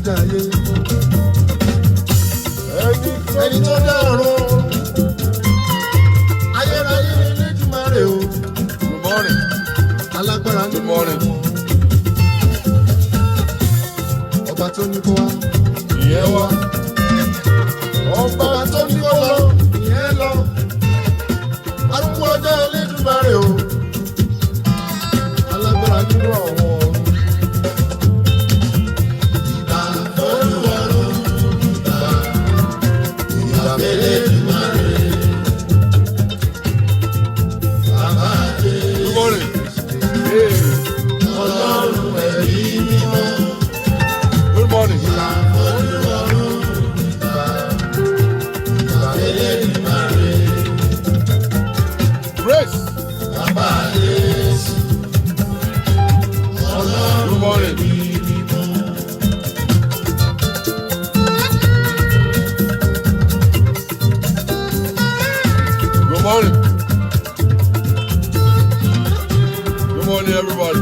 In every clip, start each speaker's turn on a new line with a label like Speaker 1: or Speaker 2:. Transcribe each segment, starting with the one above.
Speaker 1: dá ayé. Ẹni tó dá ọ̀run. Ayérayé ni Elédùmarè o.
Speaker 2: Good morning.
Speaker 1: Alágbára
Speaker 2: Good
Speaker 1: nínú
Speaker 2: morning.
Speaker 1: ọba tó ní kó wá.
Speaker 2: Ìyẹn wá.
Speaker 1: Ọba tó ní kó lọ. Ìyẹn lọ. Arúgbó ọjọ́ Elédùmarè o. Alágbára nínú àwọn ọ̀run. Ìbà Olúwarun. Ìbà Elédùmarè. Bàbá Adé.
Speaker 2: Good morning. Hey.
Speaker 1: Ọlọ́run ẹ̀rí mímọ́.
Speaker 2: Good morning.
Speaker 1: Ìbà Olúwarun. Ìbà Elédùmarè.
Speaker 2: Grace.
Speaker 1: Bàbá Jésù. Ọlọ́run
Speaker 2: Good morning. Good morning. Good morning, everybody.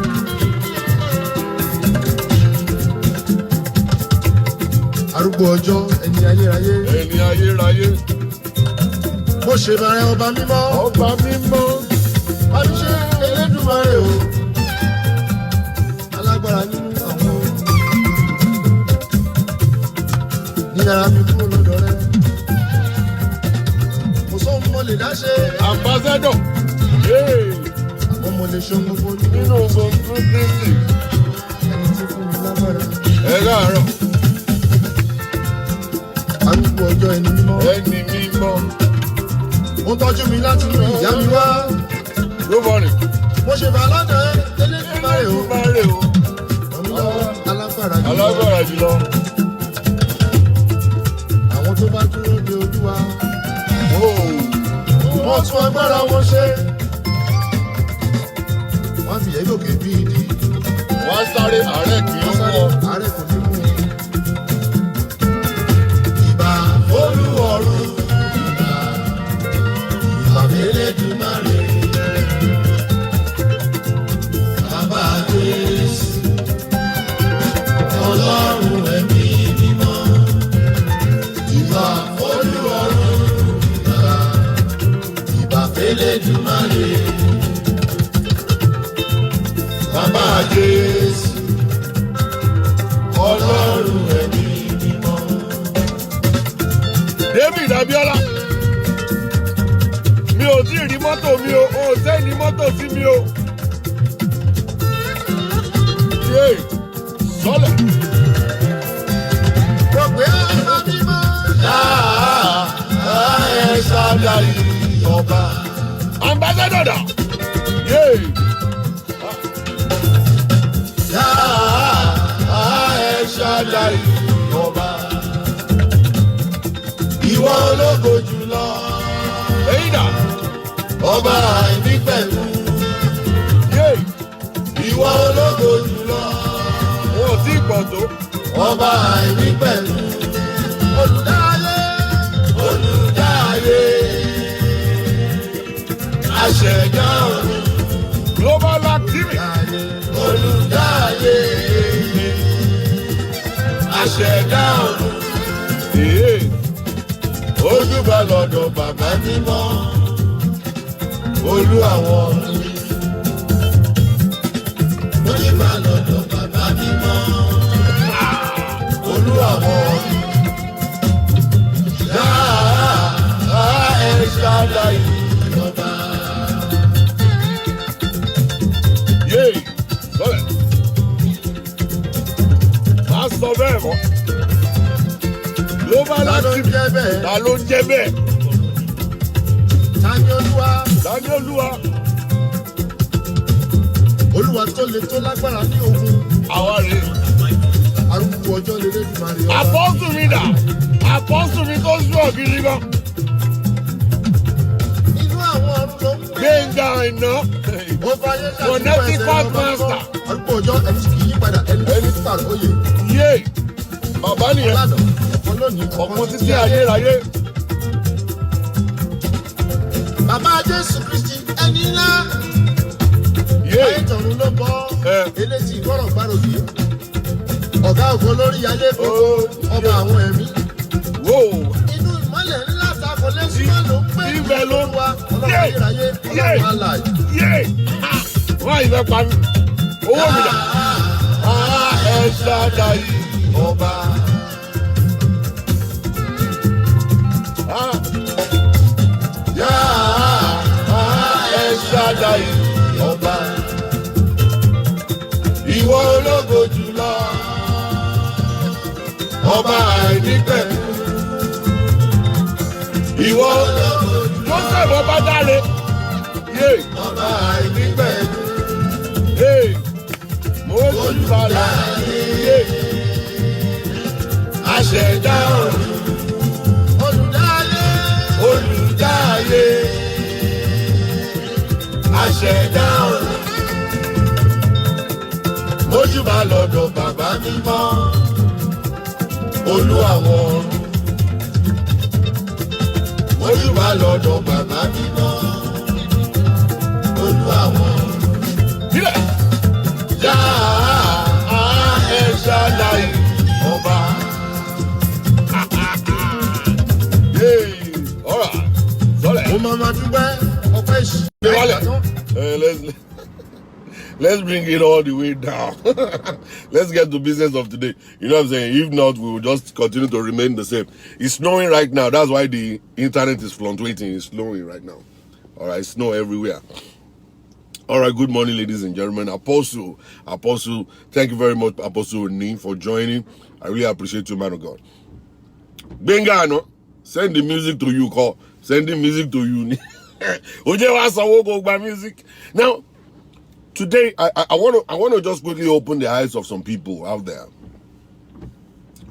Speaker 1: Arúgbó ọjọ́ ẹni ayérayé.
Speaker 2: Ẹni ayérayé.
Speaker 1: Mo ṣe bẹ̀rẹ̀ ọba mímọ́.
Speaker 2: Ọba mímọ́.
Speaker 1: Àbíṣe Elédùmarè o. Alágbára nínú àwọn. Yíyára mi kúrò lọ́dọ̀ rẹ. Mo sọ mo lè dá ṣe.
Speaker 2: Ambassador. Hey.
Speaker 1: Àwọn mo lè ṣe gbogbo nínú
Speaker 2: Nínú gbogbo Kristi.
Speaker 1: ẹni tí fún mi lágbára.
Speaker 2: Ẹ káàárọ̀.
Speaker 1: Arúgbó ọjọ́ ẹni mímọ́.
Speaker 2: Ẹni mímọ́.
Speaker 1: Ó tọ́jú mi láti inú ìyá mi wá.
Speaker 2: Good morning.
Speaker 1: Mo ṣe bá lọ́dọ̀ Elédùmarè o.
Speaker 2: Ẹlẹ́dùmarè o.
Speaker 1: Alágbára jùlọ.
Speaker 2: Alágbára jùlọ.
Speaker 1: Àwọn tó bá dúró de Olúwa.
Speaker 2: Oh.
Speaker 1: Wọ́n tún agbára wọn ṣe. Wọ́n fi yẹ́ lókè bí ìdí.
Speaker 2: Wọ́n sáré àárẹ̀ kì í
Speaker 1: Wọ́n sáré
Speaker 2: wọ̀.
Speaker 1: àárẹ̀ kò ní mú wọn. Ìbà Olúwarun. Ìbà Elédùmarè. Bàbá Jésù. Ọlọ́run ẹ̀mí mímọ́. Ìbà Olúwarun. Ìbà Elédùmarè. Bàbá Jésù. Ọlọ́run ẹ̀mí mímọ́.
Speaker 2: David Abiola. Mi ò tí ì rí mọ́tò mi o, o ò sẹ́ni mọ́tò sí mi o. Yé sọ́lẹ̀.
Speaker 1: Mo pè é ọba mímọ́. Ẹ ṣàlàyé ọba.
Speaker 2: Ambassador dà. Yé
Speaker 1: Ẹ ṣàlàyé ọba. Ìwọ ológo jùlọ.
Speaker 2: èyí dà.
Speaker 1: Ọba àìní pẹ̀lú.
Speaker 2: Yé
Speaker 1: Ìwọ ológo jùlọ.
Speaker 2: wọn ò tí ì pọ̀ tó.
Speaker 1: Ọba àìní pẹ̀lú. Olùdáyé. Olùdáyé. Aṣẹ̀dá ọ̀run.
Speaker 2: Global activity.
Speaker 1: Olùdáyé. Aṣẹ̀dá ọ̀run.
Speaker 2: Yé
Speaker 1: Ojúbà lọ́dọ̀ bàbá mímọ́. Olú àwọn ọ̀run. Ojúbà lọ́dọ̀ bàbá mímọ́. Olú àwọn ọ̀run. Ẹ ṣàlàyé ọba.
Speaker 2: yé sọ́lẹ̀. Má sọ bẹ́ẹ̀ mọ́. Global
Speaker 1: Ta ló ń
Speaker 2: activity.
Speaker 1: jẹ́ bẹ́ẹ̀?
Speaker 2: Ta ló ń jẹ́ bẹ́ẹ̀?
Speaker 1: Ta ni Olúwa?
Speaker 2: Dání Olúwa.
Speaker 1: Olúwa tó le tó lágbára ní ogun.
Speaker 2: Àwa rè é.
Speaker 1: Arúgbó ọjọ́ lè Elédùmarè ọba.
Speaker 2: Apọ́sù mi dà. Apọ́sù mi tó sú ọ̀gidi gan.
Speaker 1: Inú àwọn ọ̀run ló ń gbé.
Speaker 2: Gbẹ̀ngà iná.
Speaker 1: Ó fayé
Speaker 2: Connecticut master.
Speaker 1: Arúgbó ọjọ́ ẹni tí kì í yí padà ẹni tí kì í pàrọ̀ oyè.
Speaker 2: Yé bàbá nìyẹn.
Speaker 1: Lánàá ọ̀kan lónìí
Speaker 2: Ọ̀pọ̀ títí ayérayé.
Speaker 1: Bàbá Jésù Kristi ẹni ńlá.
Speaker 2: Yé
Speaker 1: Ayé tọ̀run ló bọ́.
Speaker 2: Ẹ.
Speaker 1: Eléyìí gbọ́rọ̀ gbáròyé. ọ̀gá ògo lórí ayé gbogbo ọba àwọn ẹ̀mí.
Speaker 2: Whoa.
Speaker 1: Inú ìmọ́lẹ̀ ńlá ta kò lè súnmọ́ ló ń pè ní
Speaker 2: Ibẹ̀ ló
Speaker 1: Olúwa ọlọ́run ayérayé ọlọ́run alààyè.
Speaker 2: Yé! Wọ́n ìfẹ́ pa mí. Owó mi dà. Ẹ ṣáájà yìí ọba. Yá ẹ ṣáájà yìí ọba. Ìwọ ológo jùlọ. Ọba àìnípẹ̀kun. Ìwọ ológo jùlọ. Joseph ọba dáre. Yé! Ọba àìnípẹ̀kun. Yé! Mo jù bàlá. Yé! Aṣẹ̀dá ọ̀run. Olùdáyé. Olùdáyé. Aṣẹ̀dá ọ̀run. Mójúbà lọ́dọ̀ bàbá mímọ́. Olú àwọn ọ̀run. Mójúbà lọ́dọ̀ bàbá mímọ́. Olú àwọn ọ̀run. Ilẹ̀. Yá ẹ ṣáláì ọba. Alright. Sọ́lẹ̀.
Speaker 1: Mo máa ma dúpẹ́ ọpẹ́ ìṣẹ́.
Speaker 2: Let's bring it all the way down. Let's get to business of today. You know what I'm saying? If not, we will just continue to remain the same. It's snowing right now. That's why the internet is fluctuating. It's snowing right now. All right, snow everywhere. All right, good morning, ladies and gentlemen. Apostle, thank you very much, Apostle Ni, for joining. I really appreciate you, man of God. Benga, no? Send the music to you, call. Send the music to you. Music. Now, today, I want to just quickly open the eyes of some people out there.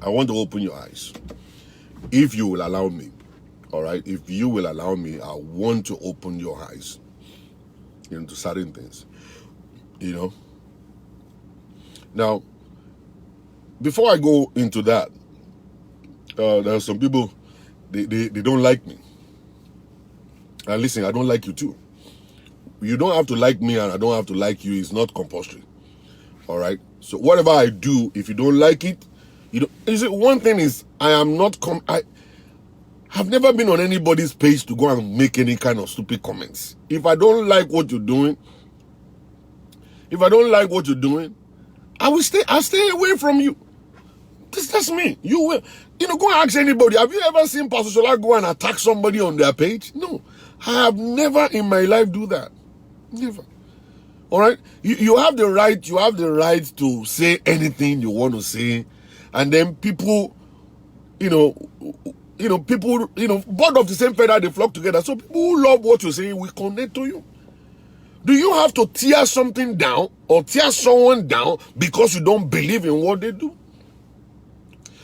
Speaker 2: I want to open your eyes. If you will allow me, all right? If you will allow me, I want to open your eyes into certain things, you know? Now, before I go into that, there are some people, they don't like me. And listen, I don't like you too. You don't have to like me and I don't have to like you. It's not compulsory. All right? So whatever I do, if you don't like it, you see, one thing is, I am not, I have never been on anybody's page to go and make any kind of stupid comments. If I don't like what you're doing, I'll stay away from you. That's me. You will. Go and ask anybody. Have you ever seen Pastor Shola go and attack somebody on their page? No. I have never in my life do that. Never. All right? You have the right to say anything you want to say. And then people, people, both of the same feather, they flock together. So people who love what you're saying will connect to you. Do you have to tear something down or tear someone down because you don't believe in what they do?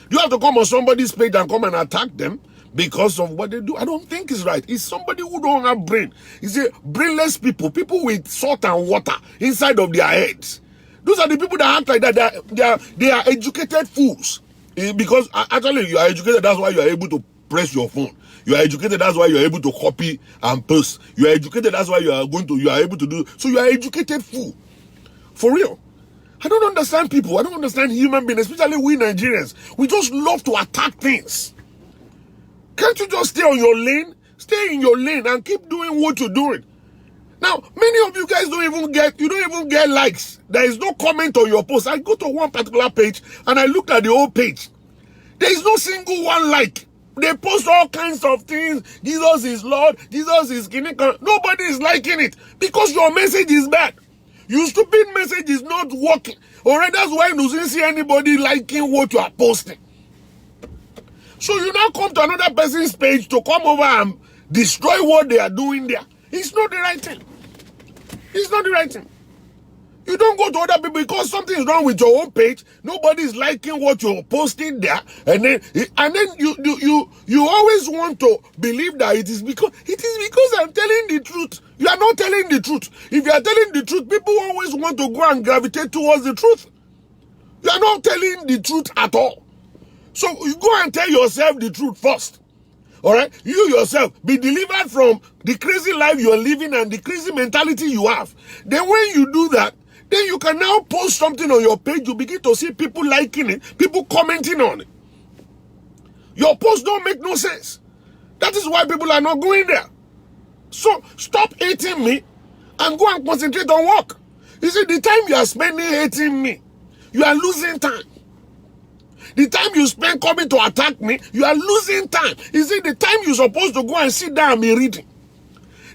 Speaker 2: You have to come on somebody's page and come and attack them because of what they do. I don't think it's right. It's somebody who don't have brain. It's a brainless people with salt and water inside of their heads. Those are the people that act like that. They are educated fools. Because actually you are educated, that's why you are able to press your phone. You are educated, that's why you are able to copy and paste. You are educated, that's why you are able to do. So you are educated fool. For real. I don't understand people. I don't understand human beings, especially we Nigerians. We just love to attack things. Can't you just stay on your lane? Stay in your lane and keep doing what you're doing. Now, many of you guys don't even get likes. There is no comment on your post. I go to one particular page and I look at the whole page. There is no single one like. They post all kinds of things. Jesus is Lord. Jesus is King. Nobody is liking it because your message is bad. Your stupid message is not working. Alright, that's why you don't see anybody liking what you are posting. So you now come to another person's page to come over and destroy what they are doing there. It's not the right thing. It's not the right thing. You don't go to other people because something is wrong with your own page. Nobody is liking what you're posting there, and then you always want to believe that it is because I'm telling the truth. You are not telling the truth. If you are telling the truth, people always want to go and gravitate towards the truth. You are not telling the truth at all. So you go and tell yourself the truth first. All right, you yourself be delivered from the crazy life you are living and the crazy mentality you have. Then when you do that, Then you can now post something on your page. You begin to see people liking it, people commenting on it. Your posts don't make no sense. That is why people are not going there. So stop hating me and go and concentrate on work. You see, the time you are spending hating me, you are losing time. The time you spend coming to attack me, you are losing time. You see, the time you're supposed to go and sit down and be reading.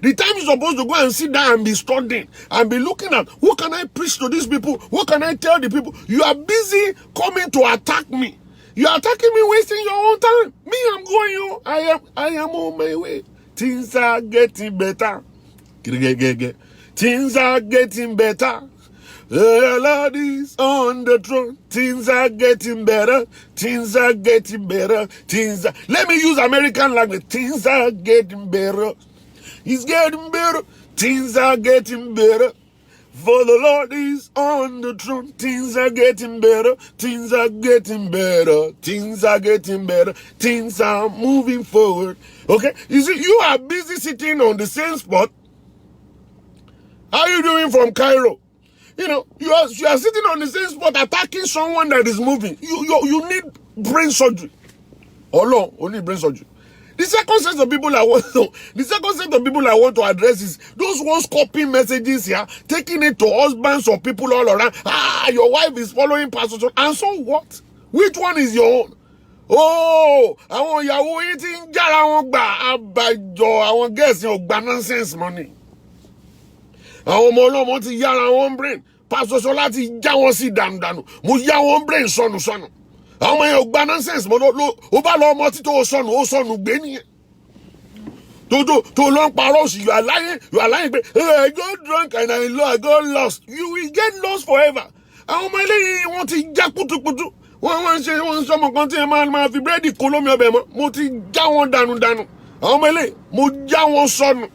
Speaker 2: The time you're supposed to go and sit down and be studying and be looking at, what can I preach to these people? What can I tell the people? You are busy coming to attack me. You are attacking me, wasting your own time. Me, I'm going on. I am on my way. Things are getting better. Things are getting better. The Lord is on the throne. Things are getting better. Things are getting better. Let me use American language. Things are getting better. It's getting better. Things are getting better. For the Lord is on the throne. Things are getting better. Things are getting better. Things are getting better. Things are moving forward. Okay? You see, you are busy sitting on the same spot. How are you doing from Cairo? You know, you are sitting on the same spot attacking someone that is moving. You need brain surgery. Oh no, only brain surgery. The second set of people I want to address is those ones copying messages here, taking it to husbands or people all around. Your wife is following Pastor John. And so what? Which one is your own? Oh, àwọn ìyàwó yìí ti ń jára wọn gbà àbàjọ àwọn girls yẹn ò gba nonsense money. Àwọn ọmọ ọlọ́mọ ti yára wọn brain. Pastor Ṣọlá ti já wọn sí dànùdànù. Mo yá wọn brain sọnù. Àwọn ọmọ yẹn ò gba nonsense mo ó bá lọ ọmọ tí tó sọnù gbé nìyẹn. To lọ ń parọ́ òsì, you are lying pé I got drunk and I got lost. You will get lost forever. Àwọn ọmọ eléyìí wọ́n ti já kutukutu. Wọ́n ń sọmọ kan tí ẹ máa fi búrẹ́dì kó lómi ọbẹ̀ mọ́. Mo ti já wọn dànù. Àwọn ọmọ eléyìí mo já wọn sọnù.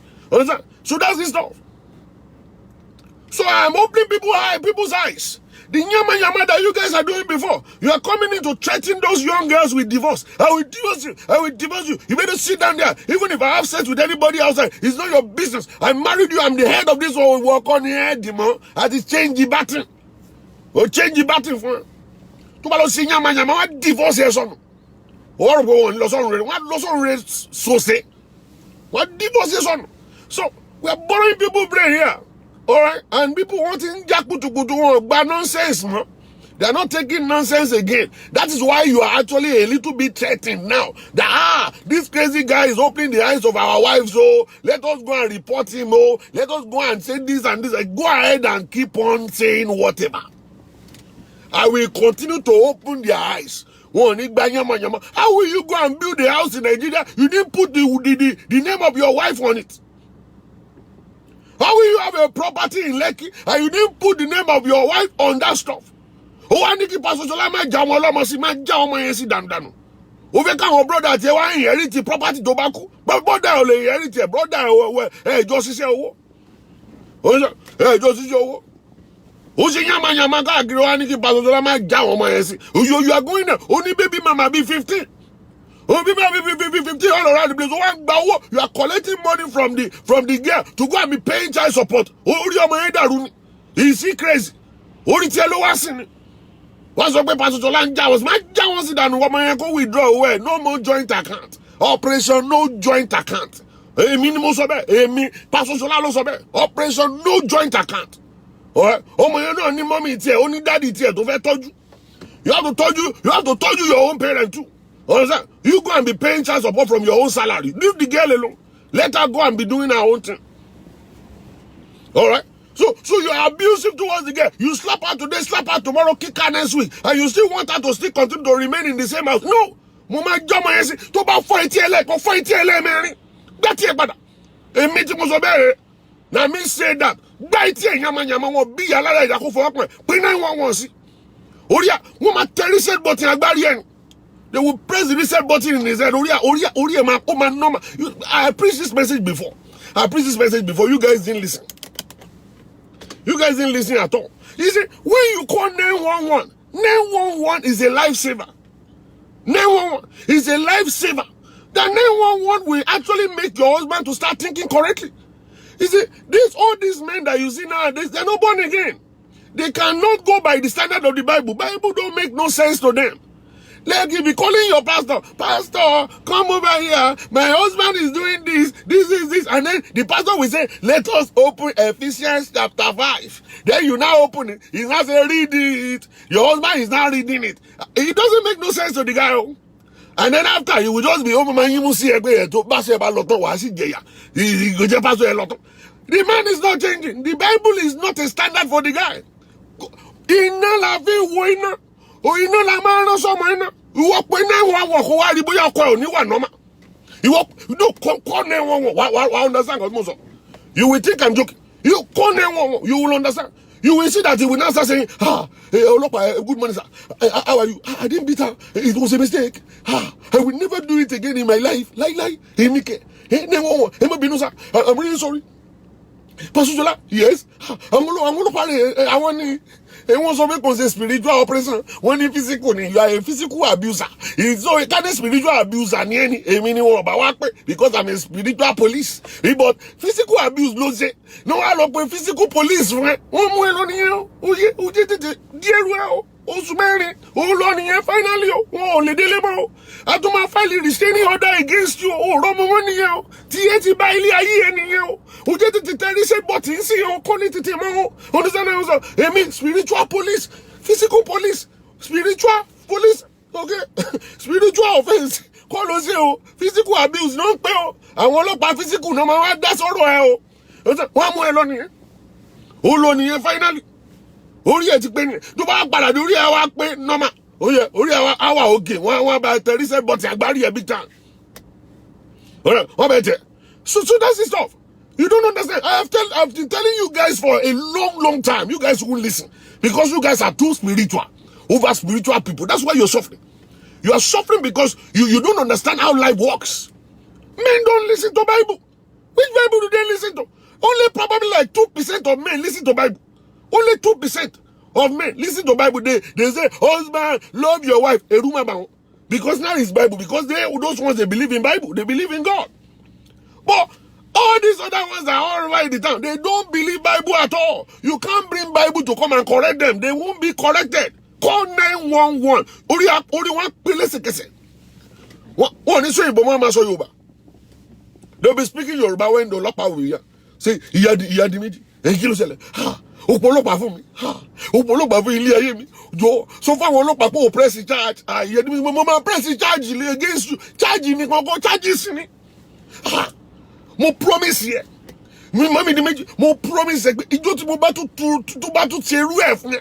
Speaker 2: So that's the stuff. So I'm opening people's eyes. The yama that you guys are doing before. You are coming in to threaten those young girls with divorce. I will divorce you. I will divorce you. You better sit down there. Even if I have sex with anybody outside, it's not your business. I married you. I'm the head of this whole work on here, Dimo. I just change the button. We'll change the button for you. To balo si yama, what divorce your son? Or what divorce your son? So we are borrowing people brain here. Alright, and people wanting jakutukutu bad nonsense, man. They are not taking nonsense again. That is why you are actually a little bit threatened now. That this crazy guy is opening the eyes of our wives. So let us go and report him. Oh, let us go and say this and this. Go ahead and keep on saying whatever. I will continue to open their eyes. How will you go and build a house in Nigeria? You didn't put the name of your wife on it. How will you have a property in Lekki and you didn't put the name of your wife on that stuff? Oh, I need to pass on my dandano. Over come brother, I inherit the property tobacco. But brother, inherit a brother, just is your just is your you are going there. Only baby mama be 15. Oh, people be 15 all around the place. You are collecting money from the girl to go and be paying child support. Oh, is he crazy? Oh, the tell us in. What's up with Pastor Jolan Jawas? My Jawas than woman go withdraw away. No more joint account. Operation no joint account. Minimum sobe. Pastor Jolan sobe. Operation no joint account. Alright? Oh, my no only mommy it's here, only daddy it's here. Don't told you. You have to told you your own parent too. Understand? You go and be paying child support from your own salary. Leave the girl alone. Let her go and be doing her own thing. Alright? So you are abusive towards the girl. You slap her today, slap her tomorrow, kick her next week. And you still want her to still continue to remain in the same house. No. Mama Jama yesi. To ba fight ele Mary. That here, brother. A meeting was obey. Now me say that. That here, yama won't be a lot of for up. Bring 911 see. Oria, woman tell reset button agbari. They will press the reset button in his head. Oria, man, normal. I preached this message before. You guys didn't listen. You guys didn't listen at all. You see, when you call 911, 911 is a lifesaver. 911 is a lifesaver. That 911 will actually make your husband to start thinking correctly. You see, all these men that you see nowadays, they're not born again. They cannot go by the standard of the Bible. Bible don't make no sense to them. Like if you calling your pastor, pastor, come over here. My husband is doing this, this. And then the pastor will say, let us open Ephesians chapter 5. Then you now open it. He's not saying, read it. Your husband is now reading it. It doesn't make no sense to the guy. And then after, you will just be open man, you will see a to pass about loto. The man is not changing. The Bible is not a standard for the guy. Iná la fi wo iná. O iná la máa rán sọ́mọ iná. Ìwọ pé náà wọ́n kó wá rí bóyá ọkọ ẹ̀ ò ní wà nọ́mà. Ìwọ kọ́ náà wọ́n understand what mo sọ. You will think I'm joking. You call náà you will understand. You will see that he will now start saying, Ọlọ́pàá, good morning, sir. How are you? I didn't beat her. It was a mistake. I will never do it again in my life. Lie. I'm really sorry. Pastor Jola, yes. I'm gonna party. I want to make a spiritual operation. When you physical, you are a physical abuser. It's so a kind of spiritual abuser. Because I'm a spiritual police. But physical abuse, no say. No, I love physical police. One more on you. Who did it? Dear well. Osumere, Oloniye, finally, le delebo. Atuma file restraining order against you. Romo money, Tieti Bailey Aye, who did the terrorist button, see you, calling it Timo. Understand also? I mean, spiritual police, physical police, spiritual police, okay? Spiritual offense, call us physical abuse, no pay. I want to physical, no matter that's all. One more Oloniye, finally. Orí ẹ̀ ti pé ní tó bá padà dé orí ẹ̀ wá pé normal orí ẹ̀ wá òkè wọ́n bá tẹ reset button agbárí ẹ̀ big time wọ́n bẹ̀ tẹ̀ so that's the stuff you don't understand. I've been telling you guys for a long time. You guys won't listen because you guys are too spiritual over spiritual people. That's why you're suffering. You are suffering because you don't understand how life works. Men don't listen to Bible. Which Bible do they listen to? Only probably like 2% of men listen to Bible. Only 2% of men listen to Bible. They say, husband, love your wife. Because now it's Bible. Because those ones, they believe in Bible. They believe in God. But all these other ones are all over in the town. They don't believe Bible at all. You can't bring Bible to come and correct them. They won't be corrected. Call 911. Only one place. One is saying, Yoruba. They'll be speaking Yoruba when the Lopa will hear. Say, Iyadimiji. Ọ̀pọ̀lọpàá fún mi ọ̀pọ̀lọpàá fún ilé ayé mi jọ so fáwọn ọlọ́pàá pé o press charge àyẹ̀dí mo máa press charge lé against you charge ni kankan charges ni mo promise yẹ mi mọ́ mi ní méjì mo promise ẹ pé ijó tí mo bá tún ṣe irú ẹ̀ fún mi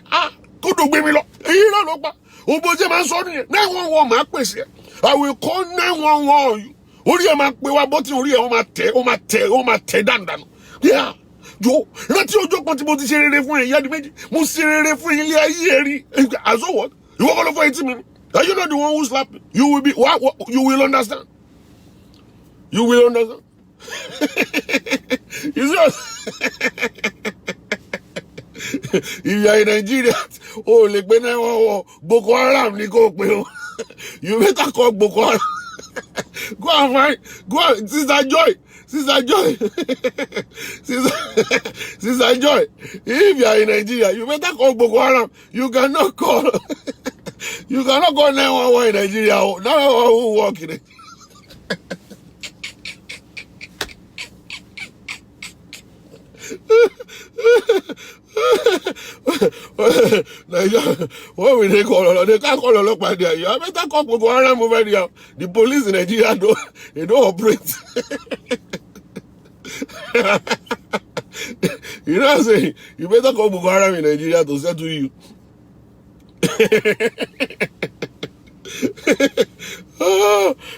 Speaker 2: kó tó gbé mi lọ èyí náà ló pa òbó jẹ́ máa ń sọ nìyẹn 911 máa pèsè ẹ̀ I will call 911 orí ẹ̀ máa pe wá bọ́tí orí ẹ̀ ó máa tẹ̀ dáadáa yeah. Jo, láti ọjọ́ kan tí mo ti ṣe rere fún ẹ̀yà di méjì mo ṣe rere fún ilé ayé ẹ̀rí as so what ìwọ kọ́ ló fọ́ etí mi ni are you not the one who slapped me you will be what you will understand you see if you are in Nigeria o lè pe 911 Boko Haram ni kò pé o you better call Boko Haram go and Sister Joy Sister Joy, if you are in Nigeria, you better call Boko Haram. You cannot call 911 in Nigeria. 911 will work in it. What will they call? They can't call Olokpa there. You better call Boko Haram over there. The police in Nigeria don't operate. You know what I'm saying? You better call Boko Haram in Nigeria to settle you.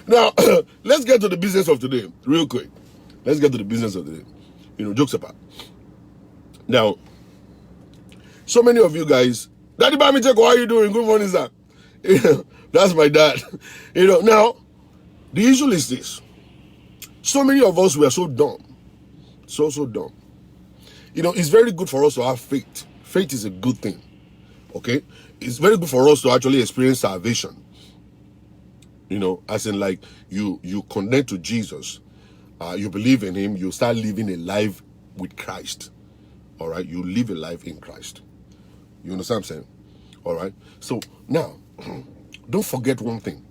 Speaker 2: Now, let's get to the business of today, real quick. Let's get to the business of today. Jokes apart. Now, so many of you guys, Daddy Bamicheko, how are you doing? Good morning, sir. That's my dad. Now, the issue is this. So many of us were so dumb. So dumb. It's very good for us to have faith. Faith is a good thing. Okay? It's very good for us to actually experience salvation. As in like you connect to Jesus. You believe in him. You start living a life with Christ. All right? You live a life in Christ. You understand what I'm saying? All right. So now, don't forget one thing.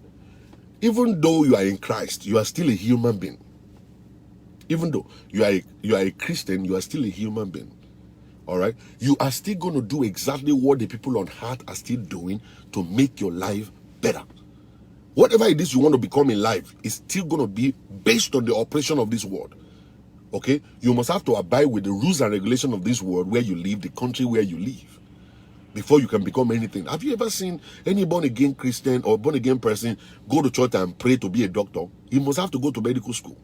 Speaker 2: Even though you are in Christ, you are still a human being. Even though you are a Christian, you are still a human being. All right. You are still going to do exactly what the people on earth are still doing to make your life better. Whatever it is you want to become in life is still going to be based on the operation of this world. Okay? You must have to abide with the rules and regulations of this world where you live, the country where you live, before you can become anything. Have you ever seen any born-again Christian or born-again person go to church and pray to be a doctor? He must have to go to medical school.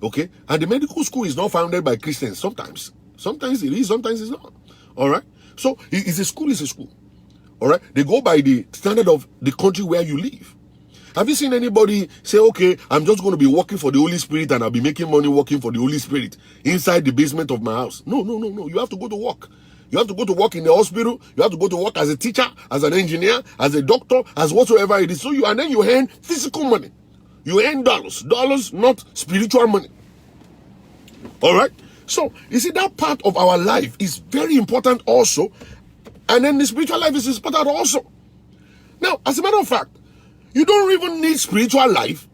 Speaker 2: Okay? And the medical school is not founded by Christians sometimes. Sometimes it is, sometimes it's not. All right? So, it's a school, it's a school. All right? They go by the standard of the country where you live. Have you seen anybody say, okay, I'm just going to be working for the Holy Spirit and I'll be making money working for the Holy Spirit inside the basement of my house? No. You have to go to work. You have to go to work in the hospital. You have to go to work as a teacher, as an engineer, as a doctor, as whatsoever it is. So and then you earn physical money. You earn dollars, not spiritual money. All right? So, you see, that part of our life is very important also. And then the spiritual life is important also. Now, as a matter of fact, you don't even need spiritual life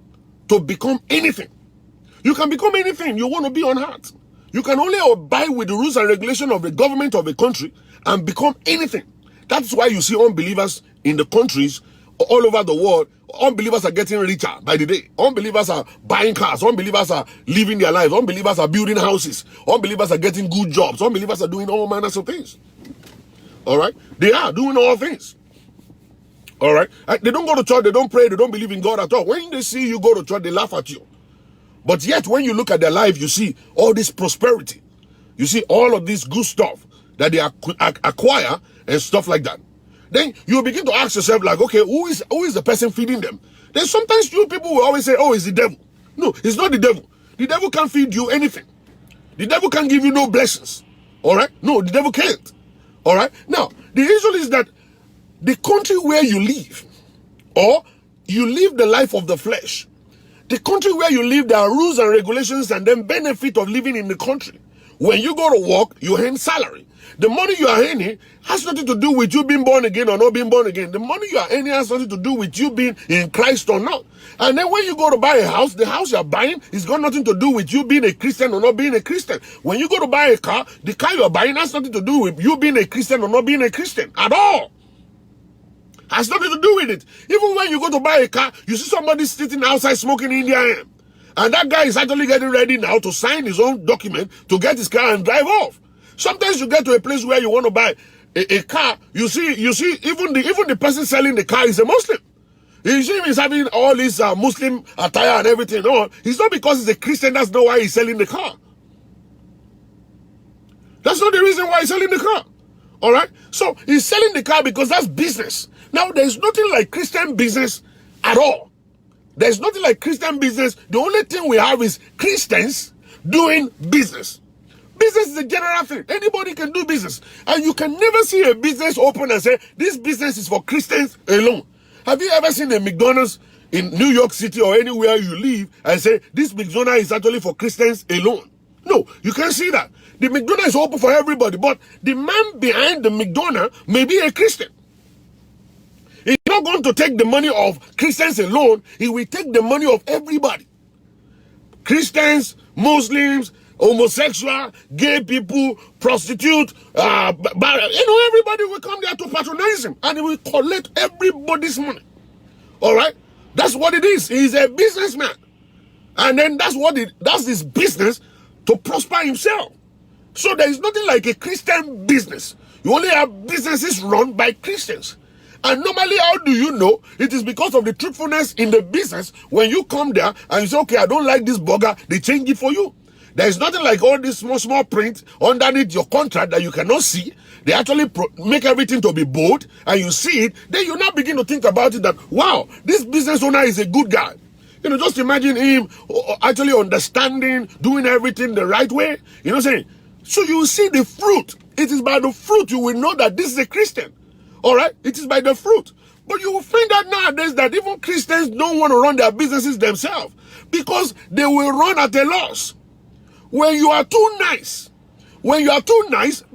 Speaker 2: to become anything. You can become anything you want to be on earth. You can only abide with the rules and regulations of the government of a country and become anything. That's why you see unbelievers in the countries all over the world. Unbelievers are getting richer by the day. Unbelievers are buying cars. Unbelievers are living their lives. Unbelievers are building houses. Unbelievers are getting good jobs. Unbelievers are doing all manners of things. All right? They are doing all things. All right? They don't go to church. They don't pray. They don't believe in God at all. When they see you go to church, they laugh at you. But yet, when you look at their life, you see all this prosperity. You see all of this good stuff that they acquire and stuff like that. Then you begin to ask yourself, like, okay, who is the person feeding them? Then sometimes you people will always say, oh, it's the devil. No, it's not the devil. The devil can't feed you anything. The devil can't give you no blessings. All right? No, the devil can't. All right? Now, the issue is that the country where you live, or you live the life of the flesh, the country where you live, there are rules and regulations and then benefit of living in the country. When you go to work, you earn salary. The money you are earning has nothing to do with you being born again or not being born again. The money you are earning has nothing to do with you being in Christ or not. And then when you go to buy a house, the house you are buying has got nothing to do with you being a Christian or not being a Christian. When you go to buy a car, the car you are buying has nothing to do with you being a Christian or not being a Christian at all. Has nothing to do with it. Even when you go to buy a car, you see somebody sitting outside smoking Indian. And that guy is actually getting ready now to sign his own document to get his car and drive off. Sometimes you get to a place where you want to buy a car, you see, even the person selling the car is a Muslim. You see him is having all this Muslim attire and everything. No, it's not because he's a Christian, that's not why he's selling the car. That's not the reason why he's selling the car. All right? So he's selling the car because that's business. Now, there's nothing like Christian business at all. There's nothing like Christian business. The only thing we have is Christians doing business. Business is a general thing. Anybody can do business. And you can never see a business open and say, this business is for Christians alone. Have you ever seen a McDonald's in New York City or anywhere you live and say, this McDonald's is actually for Christians alone? No, you can't see that. The McDonald's is open for everybody, but the man behind the McDonald's may be a Christian. He's not going to take the money of Christians alone. He will take the money of everybody. Christians, Muslims, homosexual, gay people, prostitute, everybody will come there to patronize him. And he will collect everybody's money. All right? That's what it is. He's a businessman. And then that's his business to prosper himself. So there is nothing like a Christian business. You only have businesses run by Christians. And normally, how do you know? It is because of the truthfulness in the business. When you come there and you say, okay, I don't like this burger, they change it for you. There is nothing like all this small print underneath your contract that you cannot see. They actually make everything to be bold, and you see it. Then you now begin to think about it that, wow, this business owner is a good guy. You know, just imagine him actually understanding, doing everything the right way. You know what I'm saying? So you will see the fruit. It is by the fruit you will know that this is a Christian. All right? It is by the fruit. But you will find out nowadays that even Christians don't want to run their businesses themselves because they will run at a loss. When you are too nice,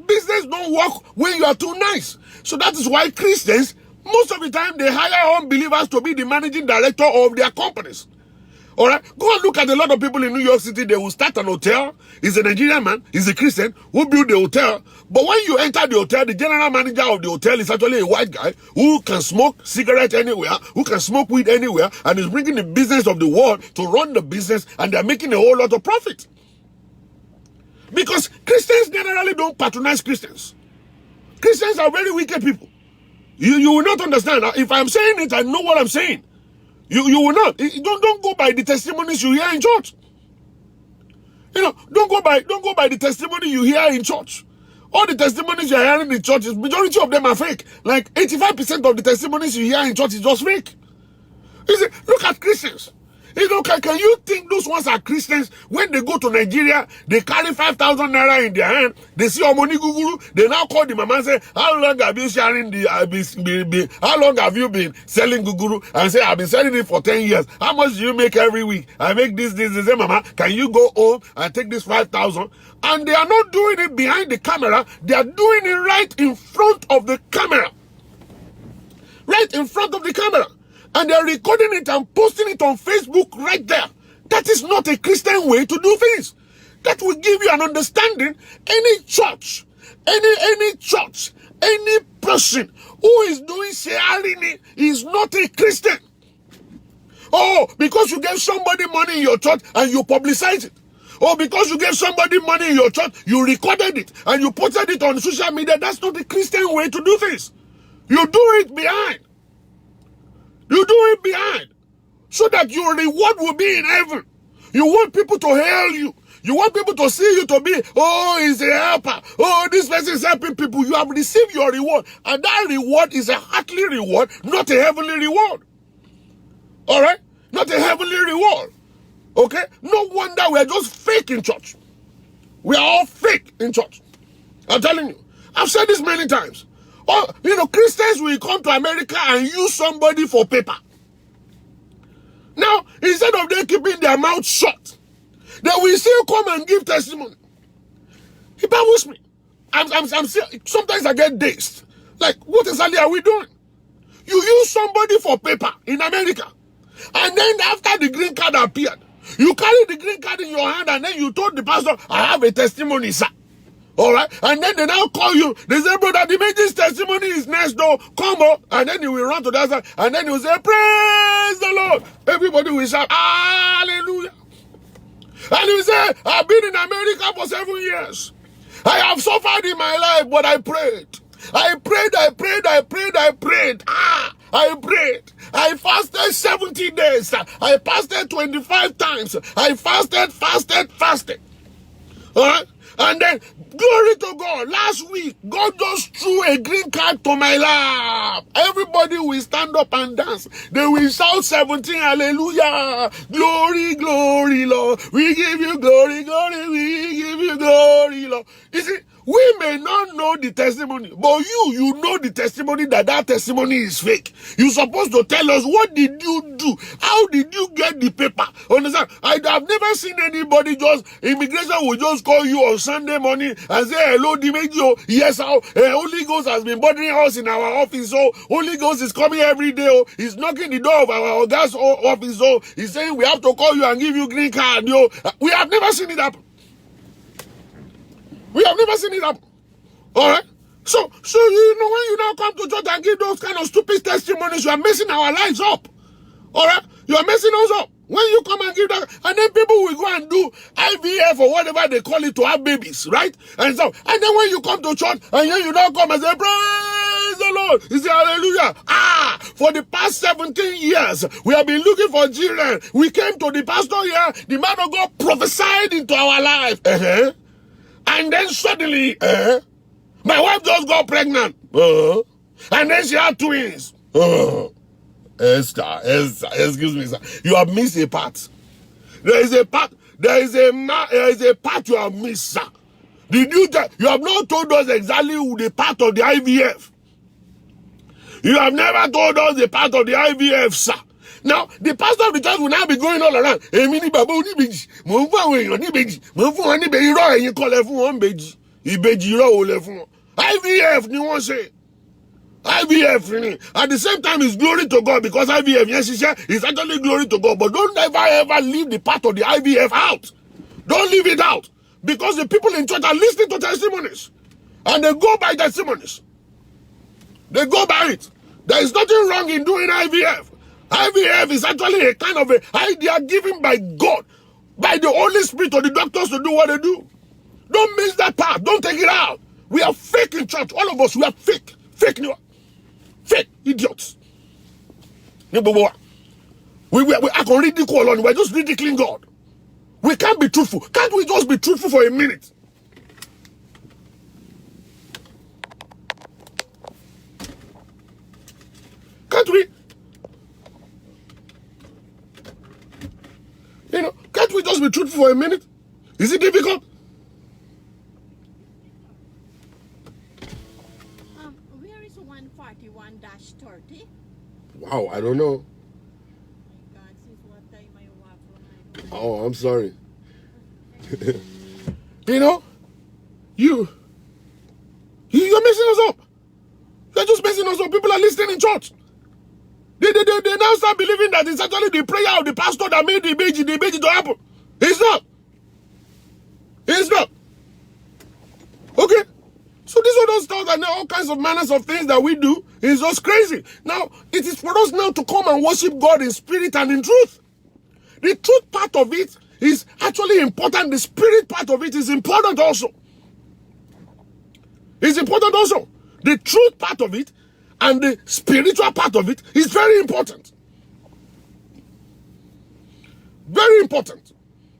Speaker 2: Business don't work when you are too nice. So that is why Christians, most of the time, they hire unbelievers to be the managing director of their companies. All right, go and look at a lot of people in New York City. They will start an hotel. He's a Nigerian man. He's a Christian who built the hotel. But when you enter the hotel, the general manager of the hotel is actually a white guy who can smoke cigarette anywhere, who can smoke weed anywhere, and is bringing the business of the world to run the business, and they're making a whole lot of profit. Because Christians generally don't patronize Christians. Christians are very wicked people. You will not understand. If I'm saying it, I know what I'm saying. You will not. Don't go by the testimonies you hear in church. You know, don't go by the testimony you hear in church. All the testimonies you're hearing in church, majority of them are fake. Like 85% of the testimonies you hear in church is just fake. You see, look at Christians. You know, can you think those ones are Christians? When they go to Nigeria, they carry 5,000 naira in their hand. They see Omoni Guguru. They now call the mama and say, "How long have you sharing how long have you been selling Guguru?" And say, "I've been selling it for 10 years. How much do you make every week?" "I make this. They say, "Mama, can you go home and take this 5,000?" And they are not doing it behind the camera. They are doing it right in front of the camera. Right in front of the camera. And they're recording it and posting it on Facebook right there. That is not a Christian way to do things. That will give you an understanding. Any church, any church, any person who is doing sharing is not a Christian. Oh, because you gave somebody money in your church and you publicize it. Oh, because you gave somebody money in your church, you recorded it and you posted it on social media. That's not a Christian way to do things. You do it behind. You do it behind, so that your reward will be in heaven. You want people to hail you. You want people to see you to be, "Oh, he's a helper. Oh, this person is helping people." You have received your reward. And that reward is a earthly reward, not a heavenly reward. All right? Not a heavenly reward. Okay? No wonder we're just fake in church. We are all fake in church. I'm telling you. I've said this many times. Oh, you know, Christians will come to America and use somebody for paper. Now, instead of them keeping their mouth shut, they will still come and give testimony. It baffles me. I'm still, sometimes I get dazed. Like, what exactly are we doing? You use somebody for paper in America, and then after the green card appeared, you carry the green card in your hand, and then you told the pastor, "I have a testimony, sir." All right, and then they now call you. They say, "Brother, the major's testimony is next door. Come on." And then you will run to that side, and then you will say, "Praise the Lord." Everybody will shout, "Hallelujah." And you say, "I've been in America for 7 years. I have suffered in my life, but I prayed. I prayed. I prayed. I prayed. I fasted 70 days. I fasted 25 times. I fasted. All right? And then, glory to God, last week, God just threw a green card to my lap. Everybody will stand up and dance. They will shout 17, hallelujah. Glory, glory, Lord. We give you glory, glory. We give you glory, Lord. You see, we may not know the testimony, but you know the testimony that testimony is fake. You're supposed to tell us, what did you do? How did you get the paper? Understand? I have never seen anybody immigration will just call you on Sunday morning and say, "Hello, Dimejo. Yes, Holy Ghost has been bothering us in our office. So Holy Ghost is coming every day. Oh, he's knocking the door of our gas office. So he's saying we have to call you and give you green card. Yo." We have never seen it happen. We have never seen it happen. All right? So you know, when you now come to church and give those kind of stupid testimonies, you are messing our lives up. All right? You are messing us up. When you come and give that, and then people will go and do IVF or whatever they call it to have babies, right? And then when you come to church, and then you now come and say, "Praise the Lord." You say, "Hallelujah." For the past 17 years, we have been looking for children. We came to the pastor here. The man of God prophesied into our life. And then suddenly, my wife just got pregnant. And then she had twins. Esther, excuse me, sir. You have missed a part. There is a part you have missed, sir. You have not told us exactly the part of the IVF. You have never told us the part of the IVF, sir. Now, the pastor of the church will now be going all around. ìbejì irọ́ ò lè fún wọn. IVF ni wọ́n ṣe. IVF ni. At the same time, it's glory to God because IVF, yes, is actually glory to God. But don't ever leave the part of the IVF out. Don't leave it out. Because the people in church are listening to testimonies. And they go by testimonies. They go by it. There is nothing wrong in doing IVF. IVF is actually a kind of an idea given by God, by the Holy Spirit or the doctors to do what they do. Don't miss that part. Don't take it out. We are fake in church. All of us, we are fake. Fake idiots. We are ridicule. We're just ridiculing God. We can't be truthful. Can't we just be truthful for a minute? Can't we? Can't we just be truthful for a minute? Is it difficult?
Speaker 3: Where is 141-30?
Speaker 2: Wow, I don't know.
Speaker 3: God, since what time I walk from my...
Speaker 2: Oh, I'm sorry. You're messing us up. You're just messing us up. People are listening in church. They now start believing that it's actually the prayer of the pastor that made the baby to happen. It's not. It's not. Okay? So these are those thoughts and all kinds of manners of things that we do. It's just crazy. Now, it is for us now to come and worship God in spirit and in truth. The truth part of it is actually important. The spirit part of it is important also. It's important also. The truth part of it and the spiritual part of it is very important. Very important.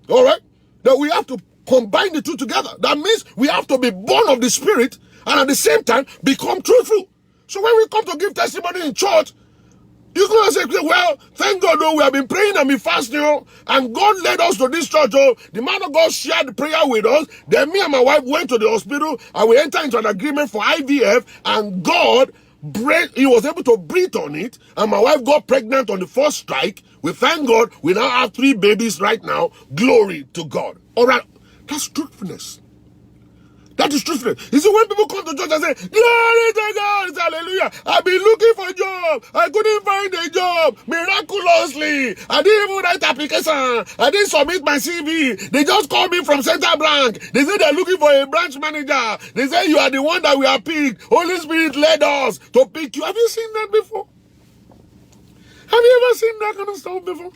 Speaker 2: All right? That we have to combine the two together. That means we have to be born of the spirit and at the same time become truthful. So when we come to give testimony in church, you can say, well, thank God, we have been praying and been fasting, and God led us to this church. The man of God shared the prayer with us. Then me and my wife went to the hospital, and we entered into an agreement for IVF, and God, he was able to breathe on it, and my wife got pregnant on the first strike. We thank God, we now have 3 babies right now. Glory to God. All right, that's truthfulness. That is truthfulness. You see, when people come to church and say, glory to God, hallelujah, I've been looking for a job, I couldn't find a job, miraculously, I didn't even write application, I didn't submit my CV, they just called me from Central Bank, they say they're looking for a branch manager, they say you are the one that we have picked, Holy Spirit led us to pick you. Have you seen that before? Have you ever seen that kind of stuff before?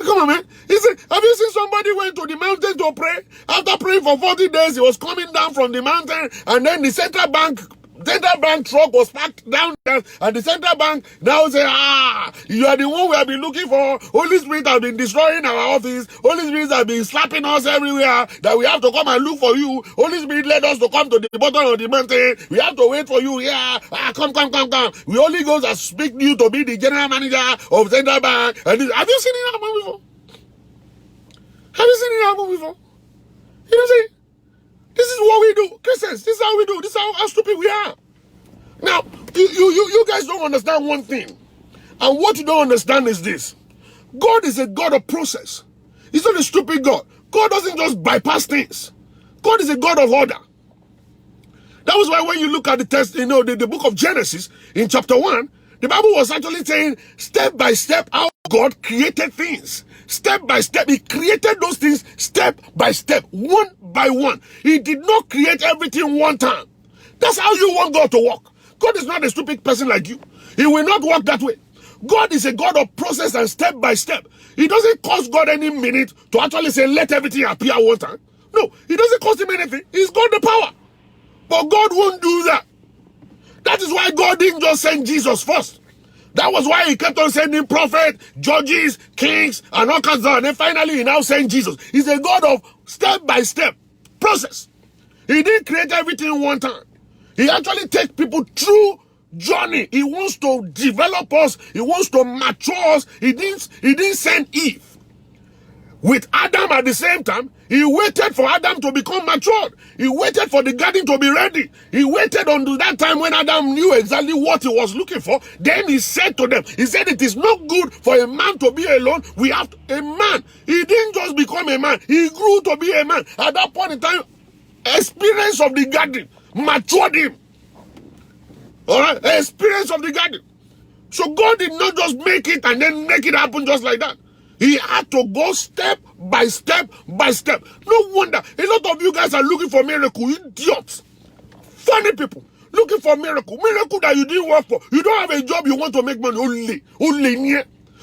Speaker 2: Come on, man. He said, have you seen somebody went to the mountain to pray? After praying for 40 days, he was coming down from the mountain, and then the central bank truck was parked down there, and the central bank now say, you are the one we have been looking for. Holy Spirit has been destroying our office. Holy Spirit has been slapping us everywhere, that we have to come and look for you. Holy Spirit led us to come to the bottom of the mountain. We have to wait for you here. Come. We only go to speak to you to be the general manager of central bank. And have you seen it happen before? Have you seen it happen before? You know what I'm saying? This is what we do. Christians, this is how we do. This is how stupid we are. Now, you guys don't understand one thing. And what you don't understand is this. God is a God of process. He's not a stupid God. God doesn't just bypass things. God is a God of order. That was why when you look at the text, the book of Genesis, in chapter 1, the Bible was actually saying step by step how God created things. Step by step. He created those things step by step, one by one. He did not create everything one time. That's how you want God to work. God is not a stupid person like you. He will not work that way. God is a God of process and step by step. It doesn't cost God any minute to actually say, let everything appear one time. No, it doesn't cost him anything. He's got the power. But God won't do that. That is why God didn't just send Jesus first. That was why he kept on sending prophets, judges, kings, and all kinds of. And then finally he now sent Jesus. He's a God of step by step process. He didn't create everything one time. He actually takes people through journey. He wants to develop us. He wants to mature us. He didn't send Eve with Adam at the same time. He waited for Adam to become matured. He waited for the garden to be ready. He waited until that time when Adam knew exactly what he was looking for. Then he said to them, he said, it is not good for a man to be alone. We have a man. He didn't just become a man. He grew to be a man. At that point in time, Experience of the garden matured him. All right, experience of the garden. So God did not just make it and then make it happen just like that. He had to go step by step by step. No wonder a lot of you guys are looking for miracle. You idiots. Funny people. Looking for miracle. Miracle that you didn't work for. You don't have a job, you want to make money. Only.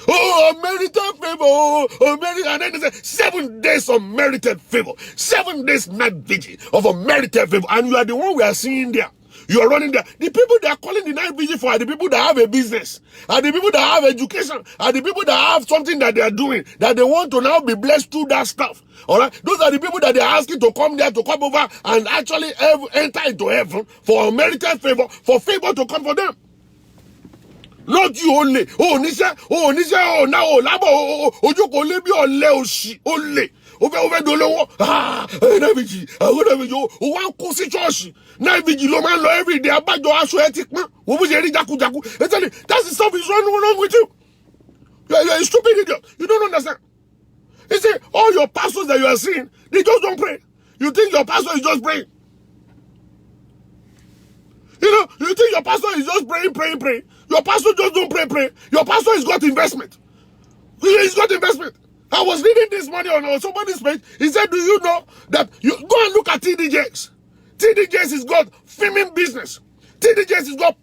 Speaker 2: Oh, unmerited favor. Oh, and then they say 7 days of merited favor. 7 days night vigil of a merited favor. And you are the one we are seeing there. You are running there. The people they are calling the night vigil for are the people that have a business, are the people that have education, are the people that have something that they are doing, that they want to now be blessed through that stuff. All right, those are the people that they are asking to come there, to come over and actually enter into heaven for a merited favor, for favor to come for them. Not you only. Oh, Nisha, oh, now, oh, Labo, oh, you go lebi or leoshi, only. Over dolo, Navigi, I would have you, one cozy Josh, Navigi, Loman, every day, about your assuetic man, what was Eddie Jaku? That's the stuff is wrong with you. You're a stupid idiot. You don't understand. He said, all your pastors that you are seeing, they just don't pray. You think your pastor is just praying? You think your pastor is just praying. Your pastor just don't pray. Your pastor has got investment. He's got investment. I was reading this morning on somebody's page. He said, do you know that you go and look at TDJs? TDJs has got filming business. TDJs has got